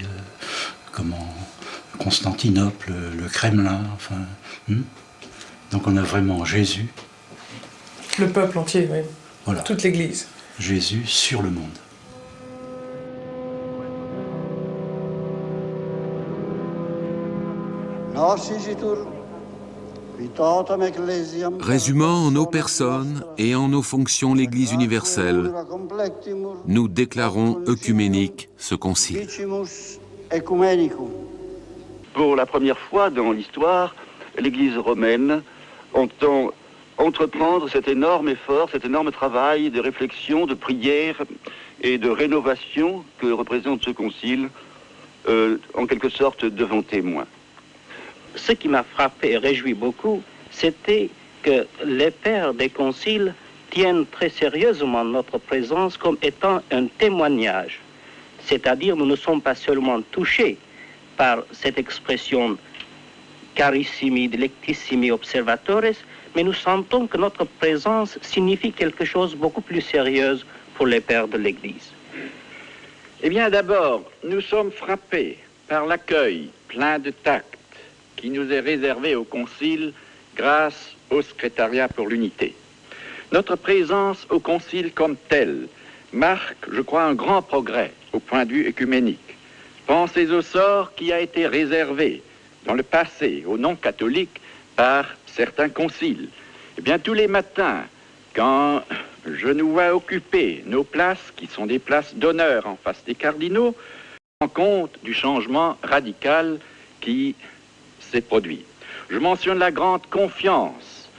H: Constantinople, le Kremlin, enfin... Donc on a vraiment Jésus.
S: Le peuple entier, oui.
H: Voilà.
S: Toute l'Église.
H: Jésus sur le monde.
A: Résumant en nos personnes et en nos fonctions l'Église universelle, nous déclarons œcuménique ce concile.
D: Pour la première fois dans l'histoire, l'Église romaine entend entreprendre cet énorme effort, cet énorme travail de réflexion, de prière et de rénovation que représente ce concile, en quelque sorte devant témoin.
C: Ce qui m'a frappé et réjoui beaucoup, c'était que les pères des conciles tiennent très sérieusement notre présence comme étant un témoignage. C'est-à-dire, nous ne sommes pas seulement touchés par cette expression carissimi, delectissimi observatores, mais nous sentons que notre présence signifie quelque chose de beaucoup plus sérieux pour les pères de l'Église.
P: Eh bien, d'abord, nous sommes frappés par l'accueil plein de tact qui nous est réservé au Concile grâce au Secrétariat pour l'Unité. Notre présence au Concile comme telle marque, je crois, un grand progrès au point de vue œcuménique. Pensez au sort qui a été réservé dans le passé aux non-catholiques par certains conciles. Eh bien, tous les matins, quand je nous vois occuper nos places, qui sont des places d'honneur en face des cardinaux, je me rends compte du changement radical qui s'est produit. Je mentionne la grande confiance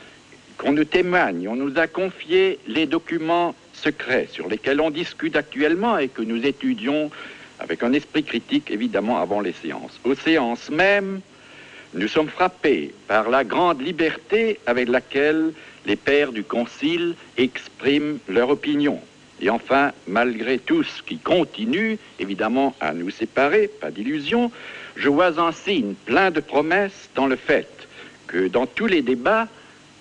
P: qu'on nous témoigne. On nous a confié les documents secrets sur lesquels on discute actuellement et que nous étudions avec un esprit critique, évidemment, avant les séances. Aux séances même, nous sommes frappés par la grande liberté avec laquelle les pères du Concile expriment leur opinion. Et enfin, malgré tout ce qui continue, évidemment, à nous séparer, pas d'illusion, je vois un signe plein de promesses dans le fait que dans tous les débats,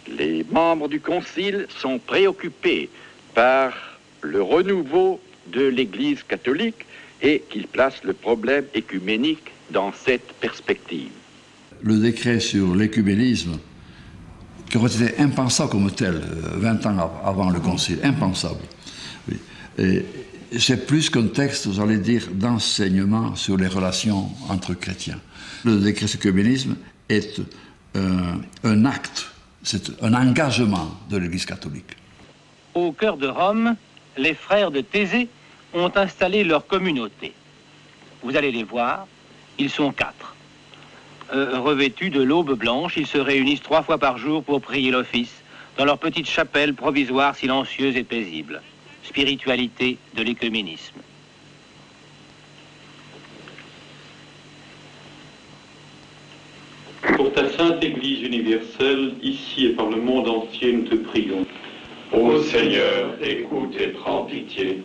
P: les membres du Concile sont préoccupés par le renouveau de l'Église catholique et qu'ils placent le problème écuménique dans cette perspective.
G: Le décret sur l'écuménisme, qui aurait été impensable comme tel 20 ans avant le Concile, impensable. Oui. C'est plus qu'un texte, j'allais dire, d'enseignement sur les relations entre chrétiens. Le décret sur l'écuménisme est un acte, c'est un engagement de l'Église catholique.
V: Au cœur de Rome, les frères de Thésée ont installé leur communauté. Vous allez les voir, ils sont 4. Revêtus de l'aube blanche, ils se réunissent 3 fois par jour pour prier l'office, dans leur petite chapelle provisoire silencieuse et paisible. Spiritualité de l'écuménisme.
E: Pour ta sainte Église universelle, ici et par le monde entier, nous te prions.
W: Ô Seigneur, écoute et prends pitié.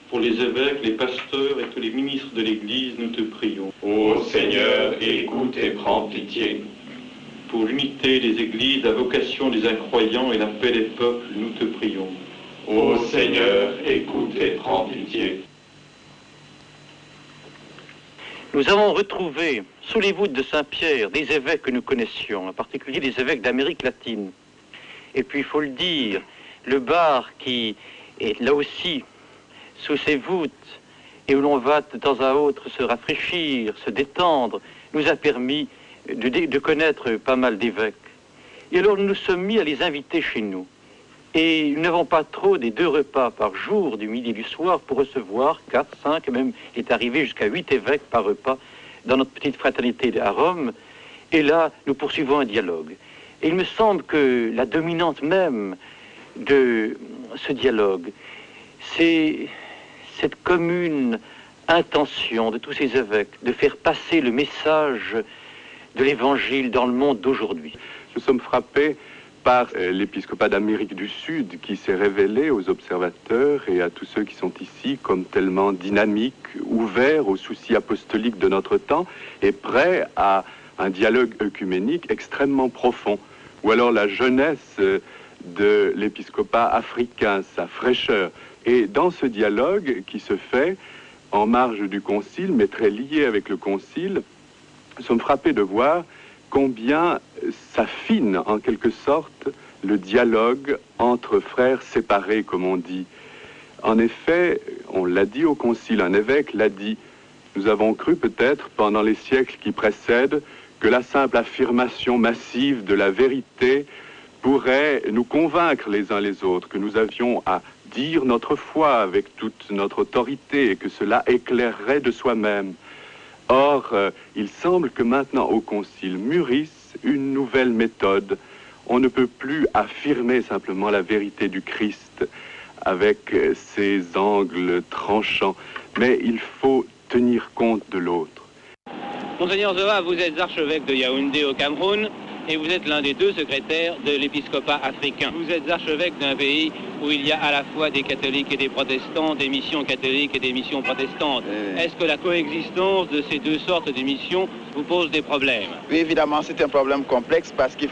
E: Pour les évêques, les pasteurs et tous les ministres de l'Église, nous te prions.
W: Ô Seigneur, écoute et prends pitié.
E: Pour l'unité des églises, la vocation des incroyants et la paix des peuples, nous te prions.
W: Ô Seigneur, écoute et prends pitié.
V: Nous avons retrouvé sous les voûtes de Saint-Pierre des évêques que nous connaissions, en particulier des évêques d'Amérique latine. Et puis, il faut le dire, le bar qui est là aussi sous ces voûtes et où l'on va de temps à autre se rafraîchir, se détendre, nous a permis de connaître pas mal d'évêques. Et alors nous nous sommes mis à les inviter chez nous. Et nous n'avons pas trop des 2 repas par jour, du midi et du soir, pour recevoir 4, 5, et même il est arrivé jusqu'à 8 évêques par repas dans notre petite fraternité à Rome. Et là, nous poursuivons un dialogue. Et il me semble que la dominante même de ce dialogue, c'est cette commune intention de tous ces évêques de faire passer le message de l'Évangile dans le monde d'aujourd'hui.
X: Nous sommes frappés par l'épiscopat d'Amérique du Sud qui s'est révélé aux observateurs et à tous ceux qui sont ici comme tellement dynamique, ouvert aux soucis apostoliques de notre temps et prêt à un dialogue œcuménique extrêmement profond. Ou alors la jeunesse de l'épiscopat africain, sa fraîcheur. Et dans ce dialogue qui se fait en marge du concile, mais très lié avec le concile, nous sommes frappés de voir combien s'affine en quelque sorte le dialogue entre frères séparés, comme on dit. En effet, on l'a dit au Concile, un évêque l'a dit, nous avons cru peut-être pendant les siècles qui précèdent que la simple affirmation massive de la vérité pourrait nous convaincre les uns les autres, que nous avions à dire notre foi avec toute notre autorité et que cela éclairerait de soi-même. Or, il semble que maintenant au Concile mûrisse une nouvelle méthode. On ne peut plus affirmer simplement la vérité du Christ avec ses angles tranchants, mais il faut tenir compte de l'autre.
M: Monseigneur Zoa, vous êtes archevêque de Yaoundé au Cameroun et vous êtes l'un des 2 secrétaires de l'épiscopat africain. Vous êtes archevêque d'un pays où il y a à la fois des catholiques et des protestants, des missions catholiques et des missions protestantes. Est-ce que la coexistence de ces 2 sortes de missions vous pose des problèmes?
F: Oui, évidemment, c'est un problème complexe parce qu'il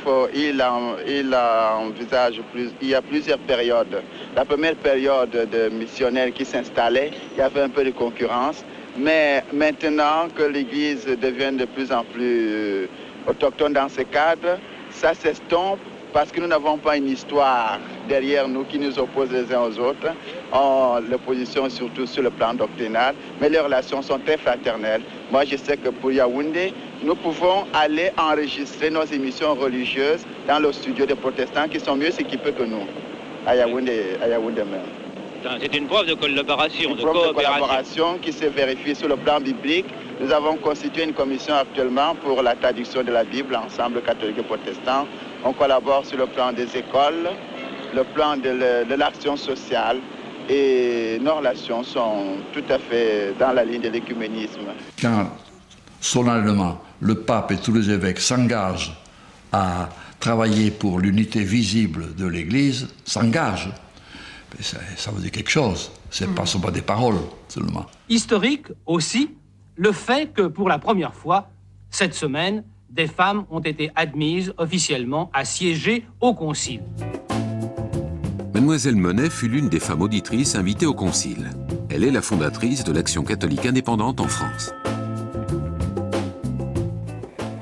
F: y a plusieurs périodes. La première période de missionnaires qui s'installaient, il y avait un peu de concurrence, mais maintenant que l'Église devient de plus en plus autochtone dans ce cadre, ça s'estompe parce que nous n'avons pas une histoire derrière nous qui nous oppose les uns aux autres. L'opposition surtout sur le plan doctrinal, mais les relations sont très fraternelles. Moi, je sais que pour Yaoundé, nous pouvons aller enregistrer nos émissions religieuses dans le studio des protestants qui sont mieux équipés que nous, à Yaoundé même.
M: C'est une preuve de collaboration,
F: de collaboration qui se vérifie sur le plan biblique. Nous avons constitué une commission actuellement pour la traduction de la Bible, ensemble catholique et protestant. On collabore sur le plan des écoles, le plan de l'action sociale et nos relations sont tout à fait dans la ligne de l'écuménisme.
G: Quand solennellement le pape et tous les évêques s'engagent à travailler pour l'unité visible de l'Église, s'engagent, ça veut dire quelque chose. Ce ne sont pas des paroles seulement.
V: Historique aussi, le fait que pour la première fois, cette semaine, des femmes ont été admises officiellement à siéger au Concile.
A: Mademoiselle Monet fut l'une des femmes auditrices invitées au Concile. Elle est la fondatrice de l'Action catholique indépendante en France.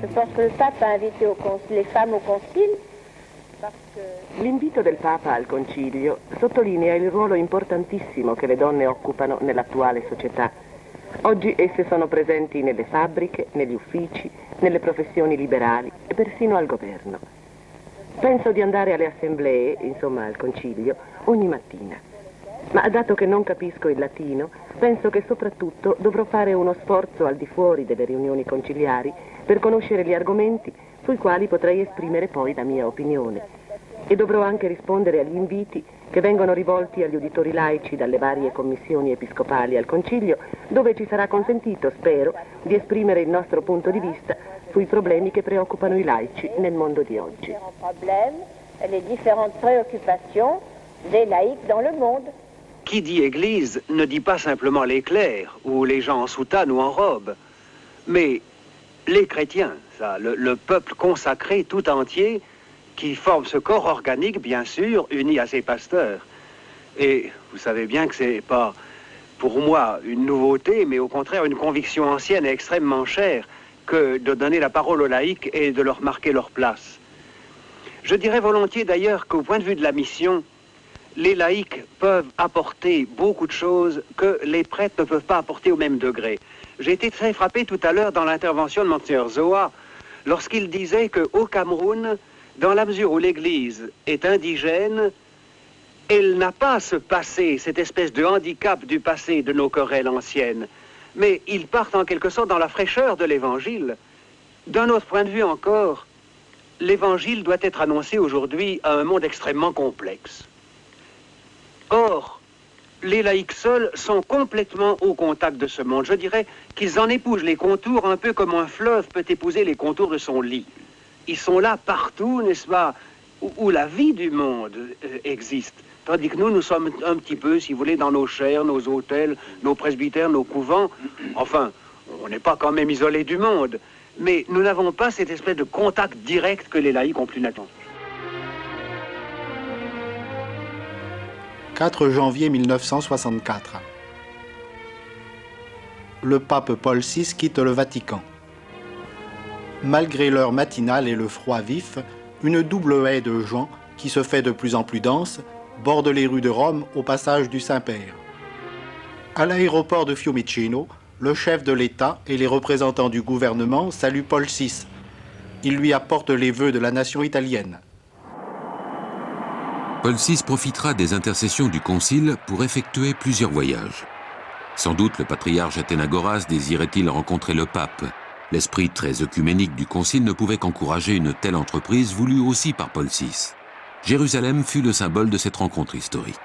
K: Je pense que le pape a invité les femmes au Concile parce que...
L: L'invito del Papa al Concilio sottolinea il ruolo importantissimo che le donne occupano nell'attuale società. Oggi esse sono presenti nelle fabbriche, negli uffici, nelle professioni liberali e persino al governo. Penso di andare alle assemblee, insomma al Concilio, ogni mattina. Ma dato che non capisco il latino, penso che soprattutto dovrò fare uno sforzo al di fuori delle riunioni conciliari per conoscere gli argomenti sui quali potrei esprimere poi la mia opinione. E dovrò anche rispondere agli inviti che vengono rivolti agli uditori laici dalle varie commissioni episcopali al Concilio, dove ci sarà consentito, spero, di esprimere il nostro punto di vista sui problemi che preoccupano i laici nel mondo di oggi.
K: Les différentes préoccupations des laïcs dans le monde.
O: Qui dit Église ne dit pas simplement les clercs ou les gens en soutane ou en robe, mais les chrétiens, ça, le peuple consacré tout entier qui forme ce corps organique, bien sûr, uni à ses pasteurs. Et vous savez bien que c'est pas, pour moi, une nouveauté, mais au contraire une conviction ancienne et extrêmement chère que de donner la parole aux laïcs et de leur marquer leur place. Je dirais volontiers d'ailleurs qu'au point de vue de la mission, les laïcs peuvent apporter beaucoup de choses que les prêtres ne peuvent pas apporter au même degré. J'ai été très frappé tout à l'heure dans l'intervention de Monseigneur Zoa, lorsqu'il disait qu'au Cameroun, dans la mesure où l'Église est indigène, elle n'a pas ce passé, cette espèce de handicap du passé de nos querelles anciennes, mais ils partent en quelque sorte dans la fraîcheur de l'Évangile. D'un autre point de vue encore, l'Évangile doit être annoncé aujourd'hui à un monde extrêmement complexe. Or, les laïcs seuls sont complètement au contact de ce monde. Je dirais qu'ils en épousent les contours un peu comme un fleuve peut épouser les contours de son lit. Ils sont là partout, n'est-ce pas, où la vie du monde existe. Tandis que nous sommes un petit peu, si vous voulez, dans nos chaires, nos hôtels, nos presbytères, nos couvents. Enfin, on n'est pas quand même isolés du monde. Mais nous n'avons pas cette espèce de contact direct que les laïcs ont plus naturellement.
Y: 4 janvier 1964. Le pape Paul VI quitte le Vatican. Malgré l'heure matinale et le froid vif, une double haie de gens, qui se fait de plus en plus dense, borde les rues de Rome au passage du Saint-Père. À l'aéroport de Fiumicino, le chef de l'État et les représentants du gouvernement saluent Paul VI. Ils lui apportent les vœux de la nation italienne.
A: Paul VI profitera des intercessions du Concile pour effectuer plusieurs voyages. Sans doute le patriarche Athénagoras désirait-il rencontrer le pape. L'esprit très œcuménique du Concile ne pouvait qu'encourager une telle entreprise voulue aussi par Paul VI. Jérusalem fut le symbole de cette rencontre historique.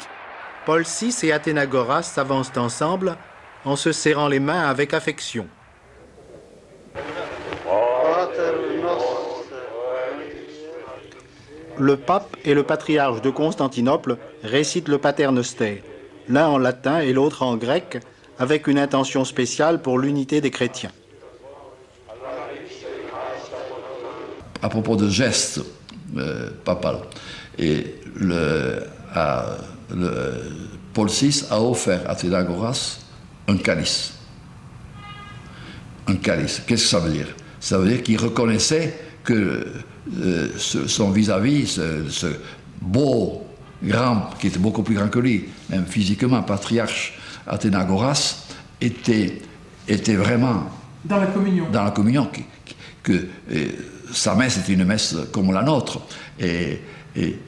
Y: Paul VI et Athénagoras s'avancent ensemble en se serrant les mains avec affection. Le pape et le patriarche de Constantinople récitent le Pater Noster, l'un en latin et l'autre en grec, avec une intention spéciale pour l'unité des chrétiens.
G: À propos de gestes papal, Paul VI a offert à Athénagoras un calice. Un calice, qu'est-ce que ça veut dire? Ça veut dire qu'il reconnaissait que son vis-à-vis, ce beau, grand, qui était beaucoup plus grand que lui, même physiquement, patriarche Athénagoras, était vraiment
S: dans la communion.
G: Dans la communion, sa messe était une messe comme la nôtre. Et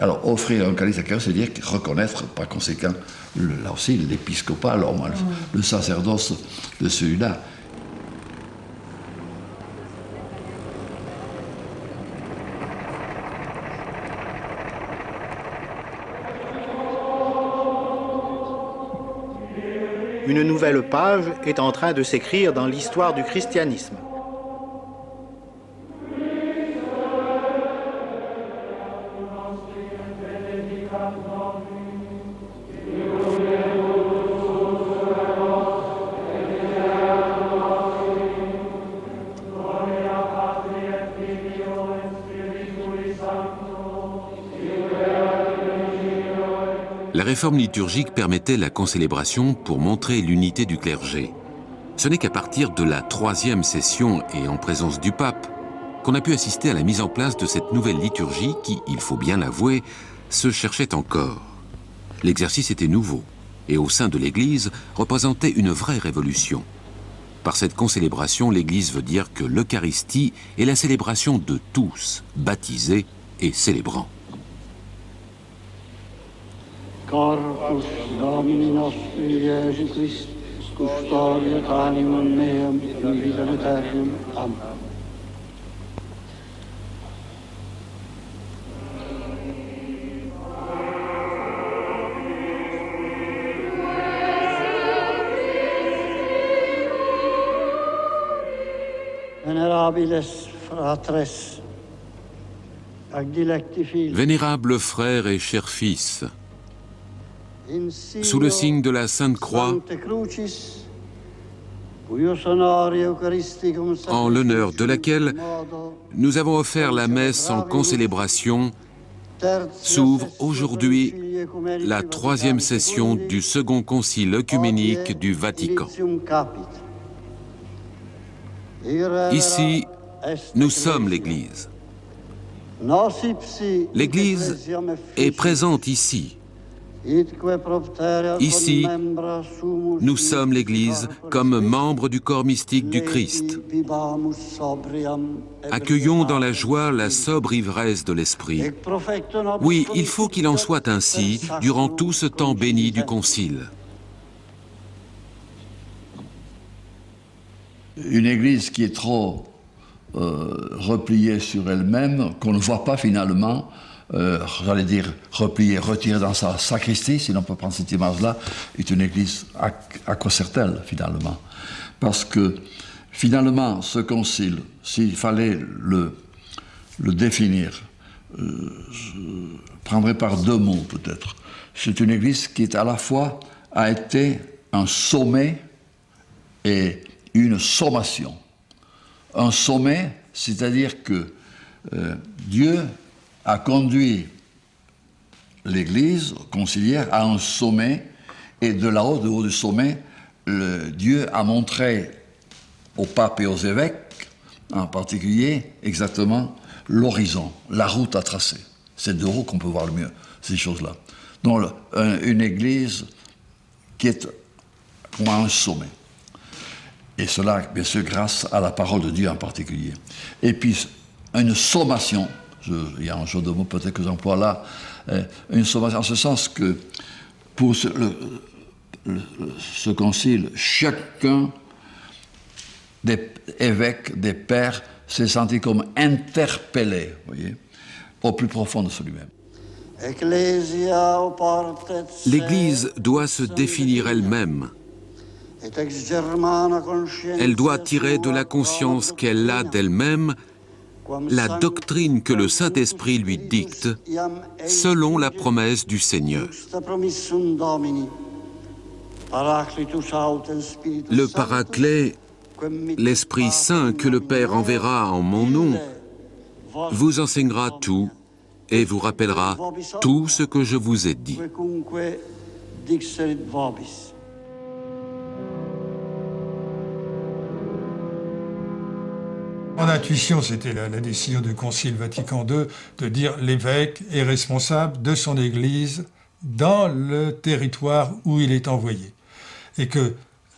G: alors, offrir un calice à quelqu'un, c'est dire reconnaître, par conséquent, là aussi, l'épiscopat, le sacerdoce de celui-là.
Y: Une nouvelle page est en train de s'écrire dans l'histoire du christianisme.
A: La réforme liturgique permettait la concélébration pour montrer l'unité du clergé. Ce n'est qu'à partir de la 3e session et en présence du pape qu'on a pu assister à la mise en place de cette nouvelle liturgie qui, il faut bien l'avouer, se cherchait encore. L'exercice était nouveau et au sein de l'Église représentait une vraie révolution. Par cette concélébration, l'Église veut dire que l'Eucharistie est la célébration de tous, baptisés et célébrants.
B: Corpus Domini nostri Iesu Christ, custodiet animam meam in vitam aeternam. Amen. Venerabiles fratres, ac dilecti fili.
A: Vénérables frères et chers fils, sous le signe de la Sainte Croix, en l'honneur de laquelle nous avons offert la messe en concélébration, s'ouvre aujourd'hui la 3e session du Second Concile œcuménique du Vatican. Ici, nous sommes l'Église. L'Église est présente ici. Ici, nous sommes l'Église comme membres du corps mystique du Christ. Accueillons dans la joie la sobre ivresse de l'Esprit. Oui, il faut qu'il en soit ainsi durant tout ce temps béni du Concile.
G: Une Église qui est trop repliée sur elle-même, qu'on ne voit pas finalement, j'allais dire repliée, retirée dans sa sacristie, si l'on peut prendre cette image-là, est une Église à quoi sert-elle finalement? Parce que finalement, ce concile, s'il fallait le définir, je prendrais par 2 mots peut-être. C'est une Église qui est à la fois a été un sommet et une sommation. Un sommet, c'est-à-dire que Dieu a conduit l'Église conciliaire à un sommet, et de là-haut, de haut du sommet, Dieu a montré aux papes et aux évêques en particulier exactement l'horizon, la route à tracer. C'est de haut qu'on peut voir le mieux ces choses-là. Donc une église qui est comme un sommet. Et cela, bien sûr, grâce à la parole de Dieu en particulier. Et puis, une sommation, il y a un jeu de mots peut-être que j'emploie là, une sommation en ce sens que pour ce concile, chacun des évêques, des pères, s'est senti comme interpellé, voyez, au plus profond de lui-même.
A: L'Église doit se définir elle-même. Elle doit tirer de la conscience qu'elle a d'elle-même la doctrine que le Saint-Esprit lui dicte, selon la promesse du Seigneur. Le Paraclet, l'Esprit Saint que le Père enverra en mon nom, vous enseignera tout et vous rappellera tout ce que je vous ai dit.
I: Mon intuition, c'était la décision du Concile Vatican II de dire l'évêque est responsable de son Église dans le territoire où il est envoyé. Et que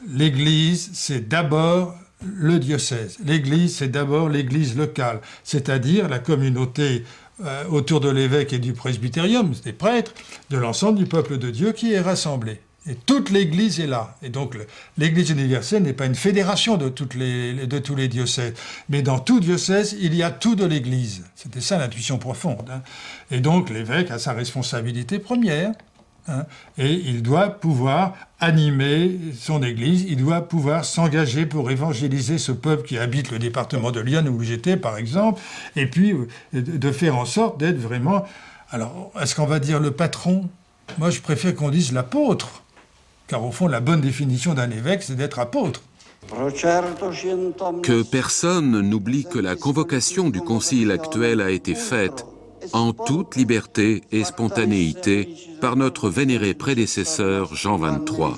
I: l'Église, c'est d'abord le diocèse. L'Église, c'est d'abord l'Église locale, c'est-à-dire la communauté autour de l'évêque et du presbytérium, des prêtres, de l'ensemble du peuple de Dieu qui est rassemblé. Et toute l'Église est là. Et donc l'Église universelle n'est pas une fédération de tous les diocèses. Mais dans tout diocèse, il y a tout de l'Église. C'était ça l'intuition profonde. Hein. Et donc l'évêque a sa responsabilité première. Hein, et il doit pouvoir animer son Église, il doit pouvoir s'engager pour évangéliser ce peuple qui habite le département de Lyon où j'étais, par exemple, et puis de faire en sorte d'être vraiment... Alors, est-ce qu'on va dire le patron? Moi, je préfère qu'on dise l'apôtre. Car au fond, la bonne définition d'un évêque, c'est d'être apôtre.
A: Que personne n'oublie que la convocation du concile actuel a été faite en toute liberté et spontanéité par notre vénéré prédécesseur Jean XXIII,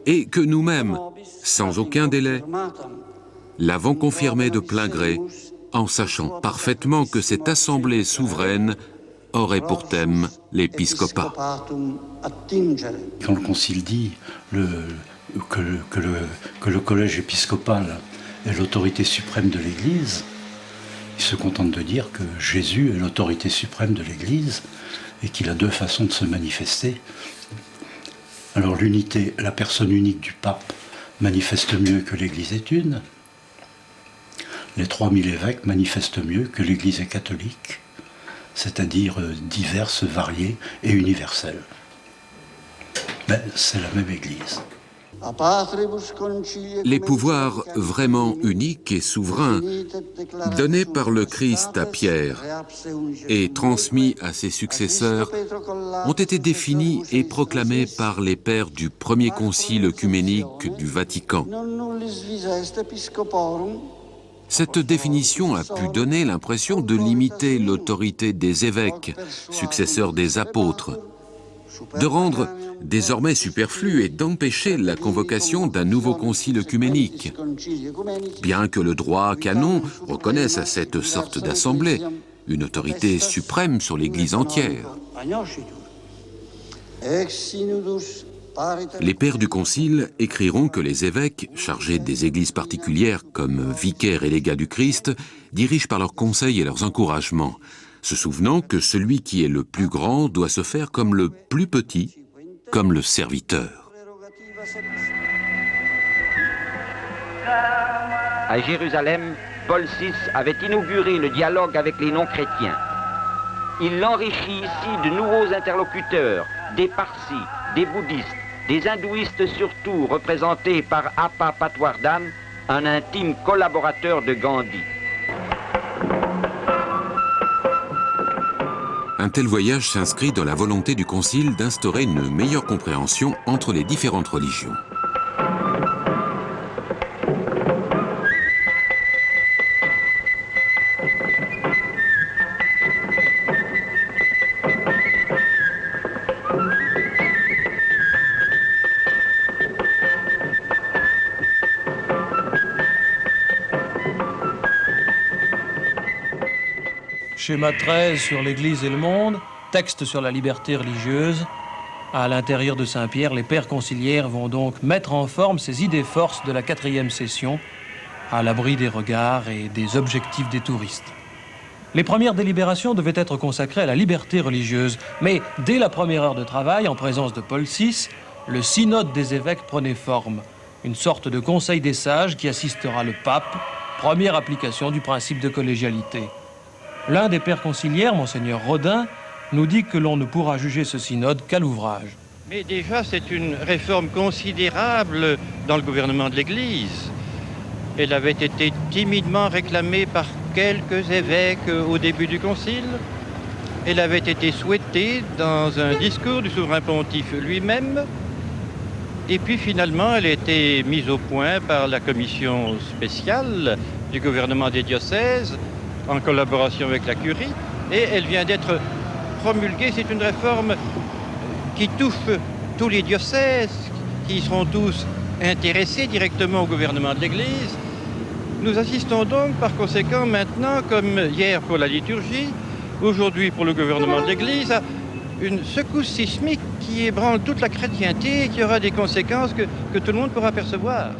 A: et que nous-mêmes, sans aucun délai, l'avons confirmé de plein gré, en sachant parfaitement que cette assemblée souveraine aurait pour thème l'épiscopat.
H: Quand le Concile dit que le collège épiscopal est l'autorité suprême de l'Église, il se contente de dire que Jésus est l'autorité suprême de l'Église et qu'il a deux façons de se manifester. Alors l'unité, la personne unique du pape manifeste mieux que l'Église est une. Les 3000 évêques manifestent mieux que l'Église est catholique, c'est-à-dire diverse, variée et universelle. Mais c'est la même Église.
A: Les pouvoirs vraiment uniques et souverains donnés par le Christ à Pierre et transmis à ses successeurs ont été définis et proclamés par les pères du premier concile œcuménique du Vatican. Cette définition a pu donner l'impression de limiter l'autorité des évêques, successeurs des apôtres, de rendre désormais superflu et d'empêcher la convocation d'un nouveau concile œcuménique, bien que le droit canon reconnaisse à cette sorte d'assemblée une autorité suprême sur l'Église entière. Les pères du concile écriront que les évêques, chargés des églises particulières comme vicaires et légats du Christ, dirigent par leurs conseils et leurs encouragements, se souvenant que celui qui est le plus grand doit se faire comme le plus petit, comme le serviteur.
N: À Jérusalem, Paul VI avait inauguré le dialogue avec les non-chrétiens. Il l'enrichit ici de nouveaux interlocuteurs, des Parsis, des bouddhistes, des hindouistes surtout, représentés par Appa Patwardhan, un intime collaborateur de Gandhi.
A: Un tel voyage s'inscrit dans la volonté du Concile d'instaurer une meilleure compréhension entre les différentes religions.
J: Schéma 13 sur l'Église et le monde, texte sur la liberté religieuse. À l'intérieur de Saint-Pierre, les pères conciliaires vont donc mettre en forme ces idées forces de la 4e session, à l'abri des regards et des objectifs des touristes. Les premières délibérations devaient être consacrées à la liberté religieuse, mais dès la première heure de travail, en présence de Paul VI, le synode des évêques prenait forme, une sorte de conseil des sages qui assistera le pape, première application du principe de collégialité. L'un des pères conciliaires, Monseigneur Rodin, nous dit que l'on ne pourra juger ce synode qu'à l'ouvrage.
Q: Mais déjà, c'est une réforme considérable dans le gouvernement de l'Église. Elle avait été timidement réclamée par quelques évêques au début du concile. Elle avait été souhaitée dans un discours du souverain pontife lui-même. Et puis finalement, elle a été mise au point par la commission spéciale du gouvernement des diocèses, en collaboration avec la curie, et elle vient d'être promulguée. C'est une réforme qui touche tous les diocèses, qui seront tous intéressés directement au gouvernement de l'Église. Nous assistons donc par conséquent maintenant, comme hier pour la liturgie, aujourd'hui pour le gouvernement de l'Église, à une secousse sismique qui ébranle toute la chrétienté et qui aura des conséquences que tout le monde pourra percevoir.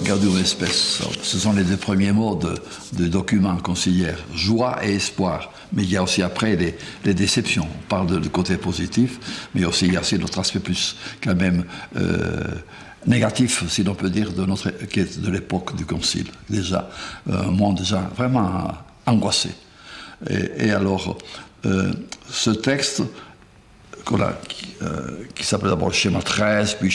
G: Gaudium et Spes, ce sont les deux premiers mots de documents conciliaires, joie et espoir. Mais il y a aussi après les déceptions. On parle du côté positif, mais aussi il y a aussi notre aspect plus quand même négatif, si l'on peut dire, qui est de l'époque du concile. Déjà, un monde déjà vraiment angoissé. Et alors, ce texte qui s'appelle d'abord le schéma 13, puis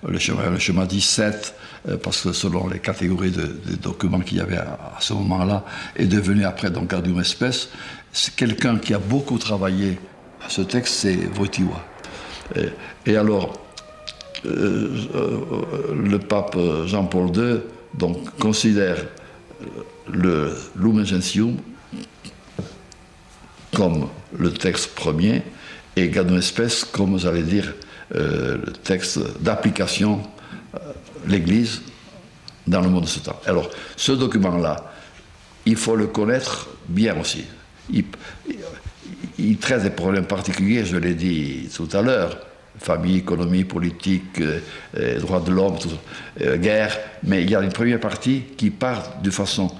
G: le schéma 17, parce que selon les catégories de documents qu'il y avait à ce moment-là, est devenu après donc Gaudium et Spes. C'est quelqu'un qui a beaucoup travaillé à ce texte, c'est Wojtyła. Et alors, le pape Jean-Paul II donc, considère le Lumen Gentium comme le texte premier et Gaudium et Spes comme, vous allez dire, le texte d'application l'Église dans le monde de ce temps. Alors, ce document-là, il faut le connaître bien aussi. Il traite des problèmes particuliers, je l'ai dit tout à l'heure, famille, économie, politique, droits de l'homme, guerre, mais il y a une première partie qui part de façon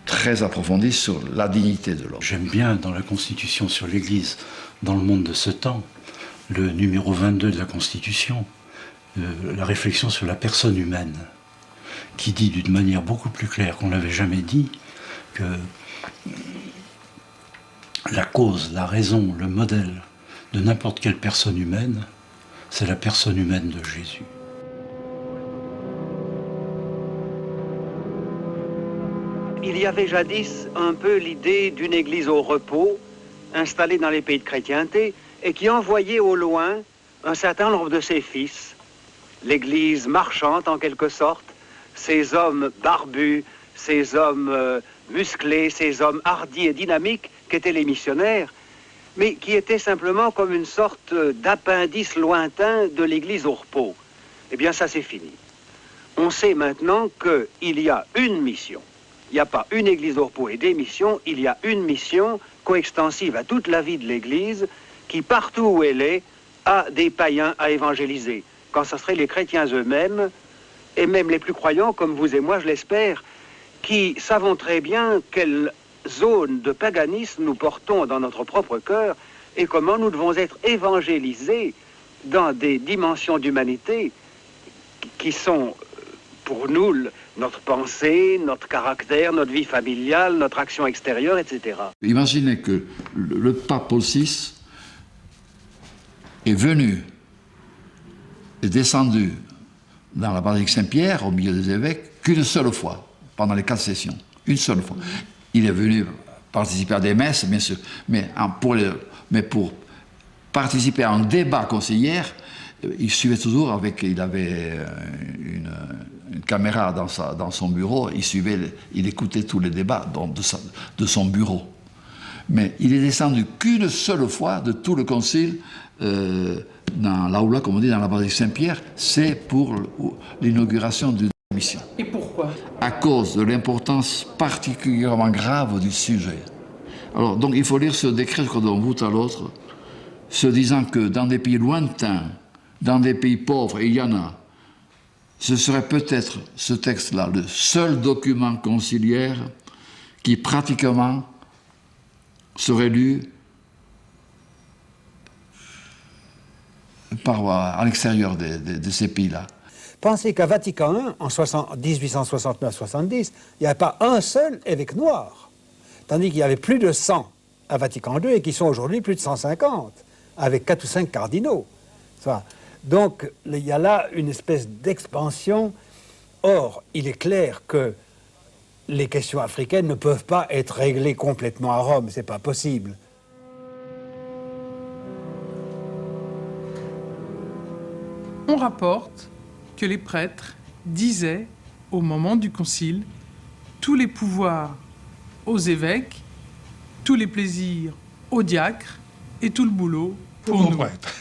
G: très approfondie sur la dignité de l'homme.
H: J'aime bien dans la Constitution sur l'Église, dans le monde de ce temps, le numéro 22 de la Constitution, la réflexion sur la personne humaine, qui dit d'une manière beaucoup plus claire qu'on ne l'avait jamais dit, que la cause, la raison, le modèle de n'importe quelle personne humaine, c'est la personne humaine de Jésus.
O: Il y avait jadis un peu l'idée d'une église au repos, installée dans les pays de chrétienté, et qui envoyait au loin un certain nombre de ses fils, l'église marchante en quelque sorte, ces hommes barbus, ces hommes musclés, ces hommes hardis et dynamiques qu'étaient les missionnaires, mais qui étaient simplement comme une sorte d'appendice lointain de l'église au repos. Eh bien ça c'est fini. On sait maintenant qu'il y a une mission. Il n'y a pas une église au repos et des missions, il y a une mission coextensive à toute la vie de l'église qui partout où elle est a des païens à évangéliser. Quand ce serait les chrétiens eux-mêmes, et même les plus croyants, comme vous et moi, je l'espère, qui savons très bien quelle zone de paganisme nous portons dans notre propre cœur et comment nous devons être évangélisés dans des dimensions d'humanité qui sont, pour nous, notre pensée, notre caractère, notre vie familiale, notre action extérieure, etc.
G: Imaginez que le pape Paul VI est venu, est descendu dans la basilique Saint-Pierre, au milieu des évêques, qu'une seule fois, pendant les 4 sessions. Une seule fois. Il est venu participer à des messes, bien sûr, mais pour participer à un débat conciliaire, il suivait toujours il avait une caméra dans son bureau, il écoutait tous les débats de son bureau. Mais il est descendu qu'une seule fois de tout le concile dans l'aula, comme on dit, dans la basilique Saint-Pierre, c'est pour l'inauguration d'une mission.
S: Et pourquoi?
G: À cause de l'importance particulièrement grave du sujet. Alors, donc, il faut lire ce décret d'un bout à l'autre, se disant que dans des pays lointains, dans des pays pauvres, et il y en a, ce serait peut-être ce texte-là, le seul document conciliaire qui pratiquement serait lu à l'extérieur de ces pays-là.
C: Pensez qu'à Vatican I, en 1869-70, il n'y avait pas un seul évêque noir, tandis qu'il y avait plus de 100 à Vatican II et qui sont aujourd'hui plus de 150, avec 4 ou 5 cardinaux. Donc, il y a là une espèce d'expansion. Or, il est clair que les questions africaines ne peuvent pas être réglées complètement à Rome, c'est pas possible.
S: On rapporte que les prêtres disaient, au moment du concile, tous les pouvoirs aux évêques, tous les plaisirs aux diacres et tout le boulot pour nous.
I: Prêtre.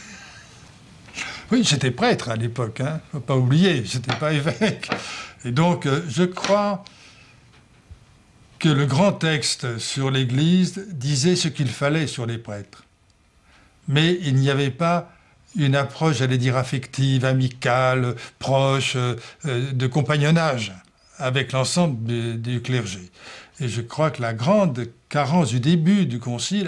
I: Oui, j'étais prêtre à l'époque, hein. Faut pas oublier, j'étais pas évêque. Et donc, je crois que le grand texte sur l'Église disait ce qu'il fallait sur les prêtres. Mais il n'y avait pas une approche, j'allais dire, affective, amicale, proche, de compagnonnage avec l'ensemble du clergé. Et je crois que la grande carence du début du Concile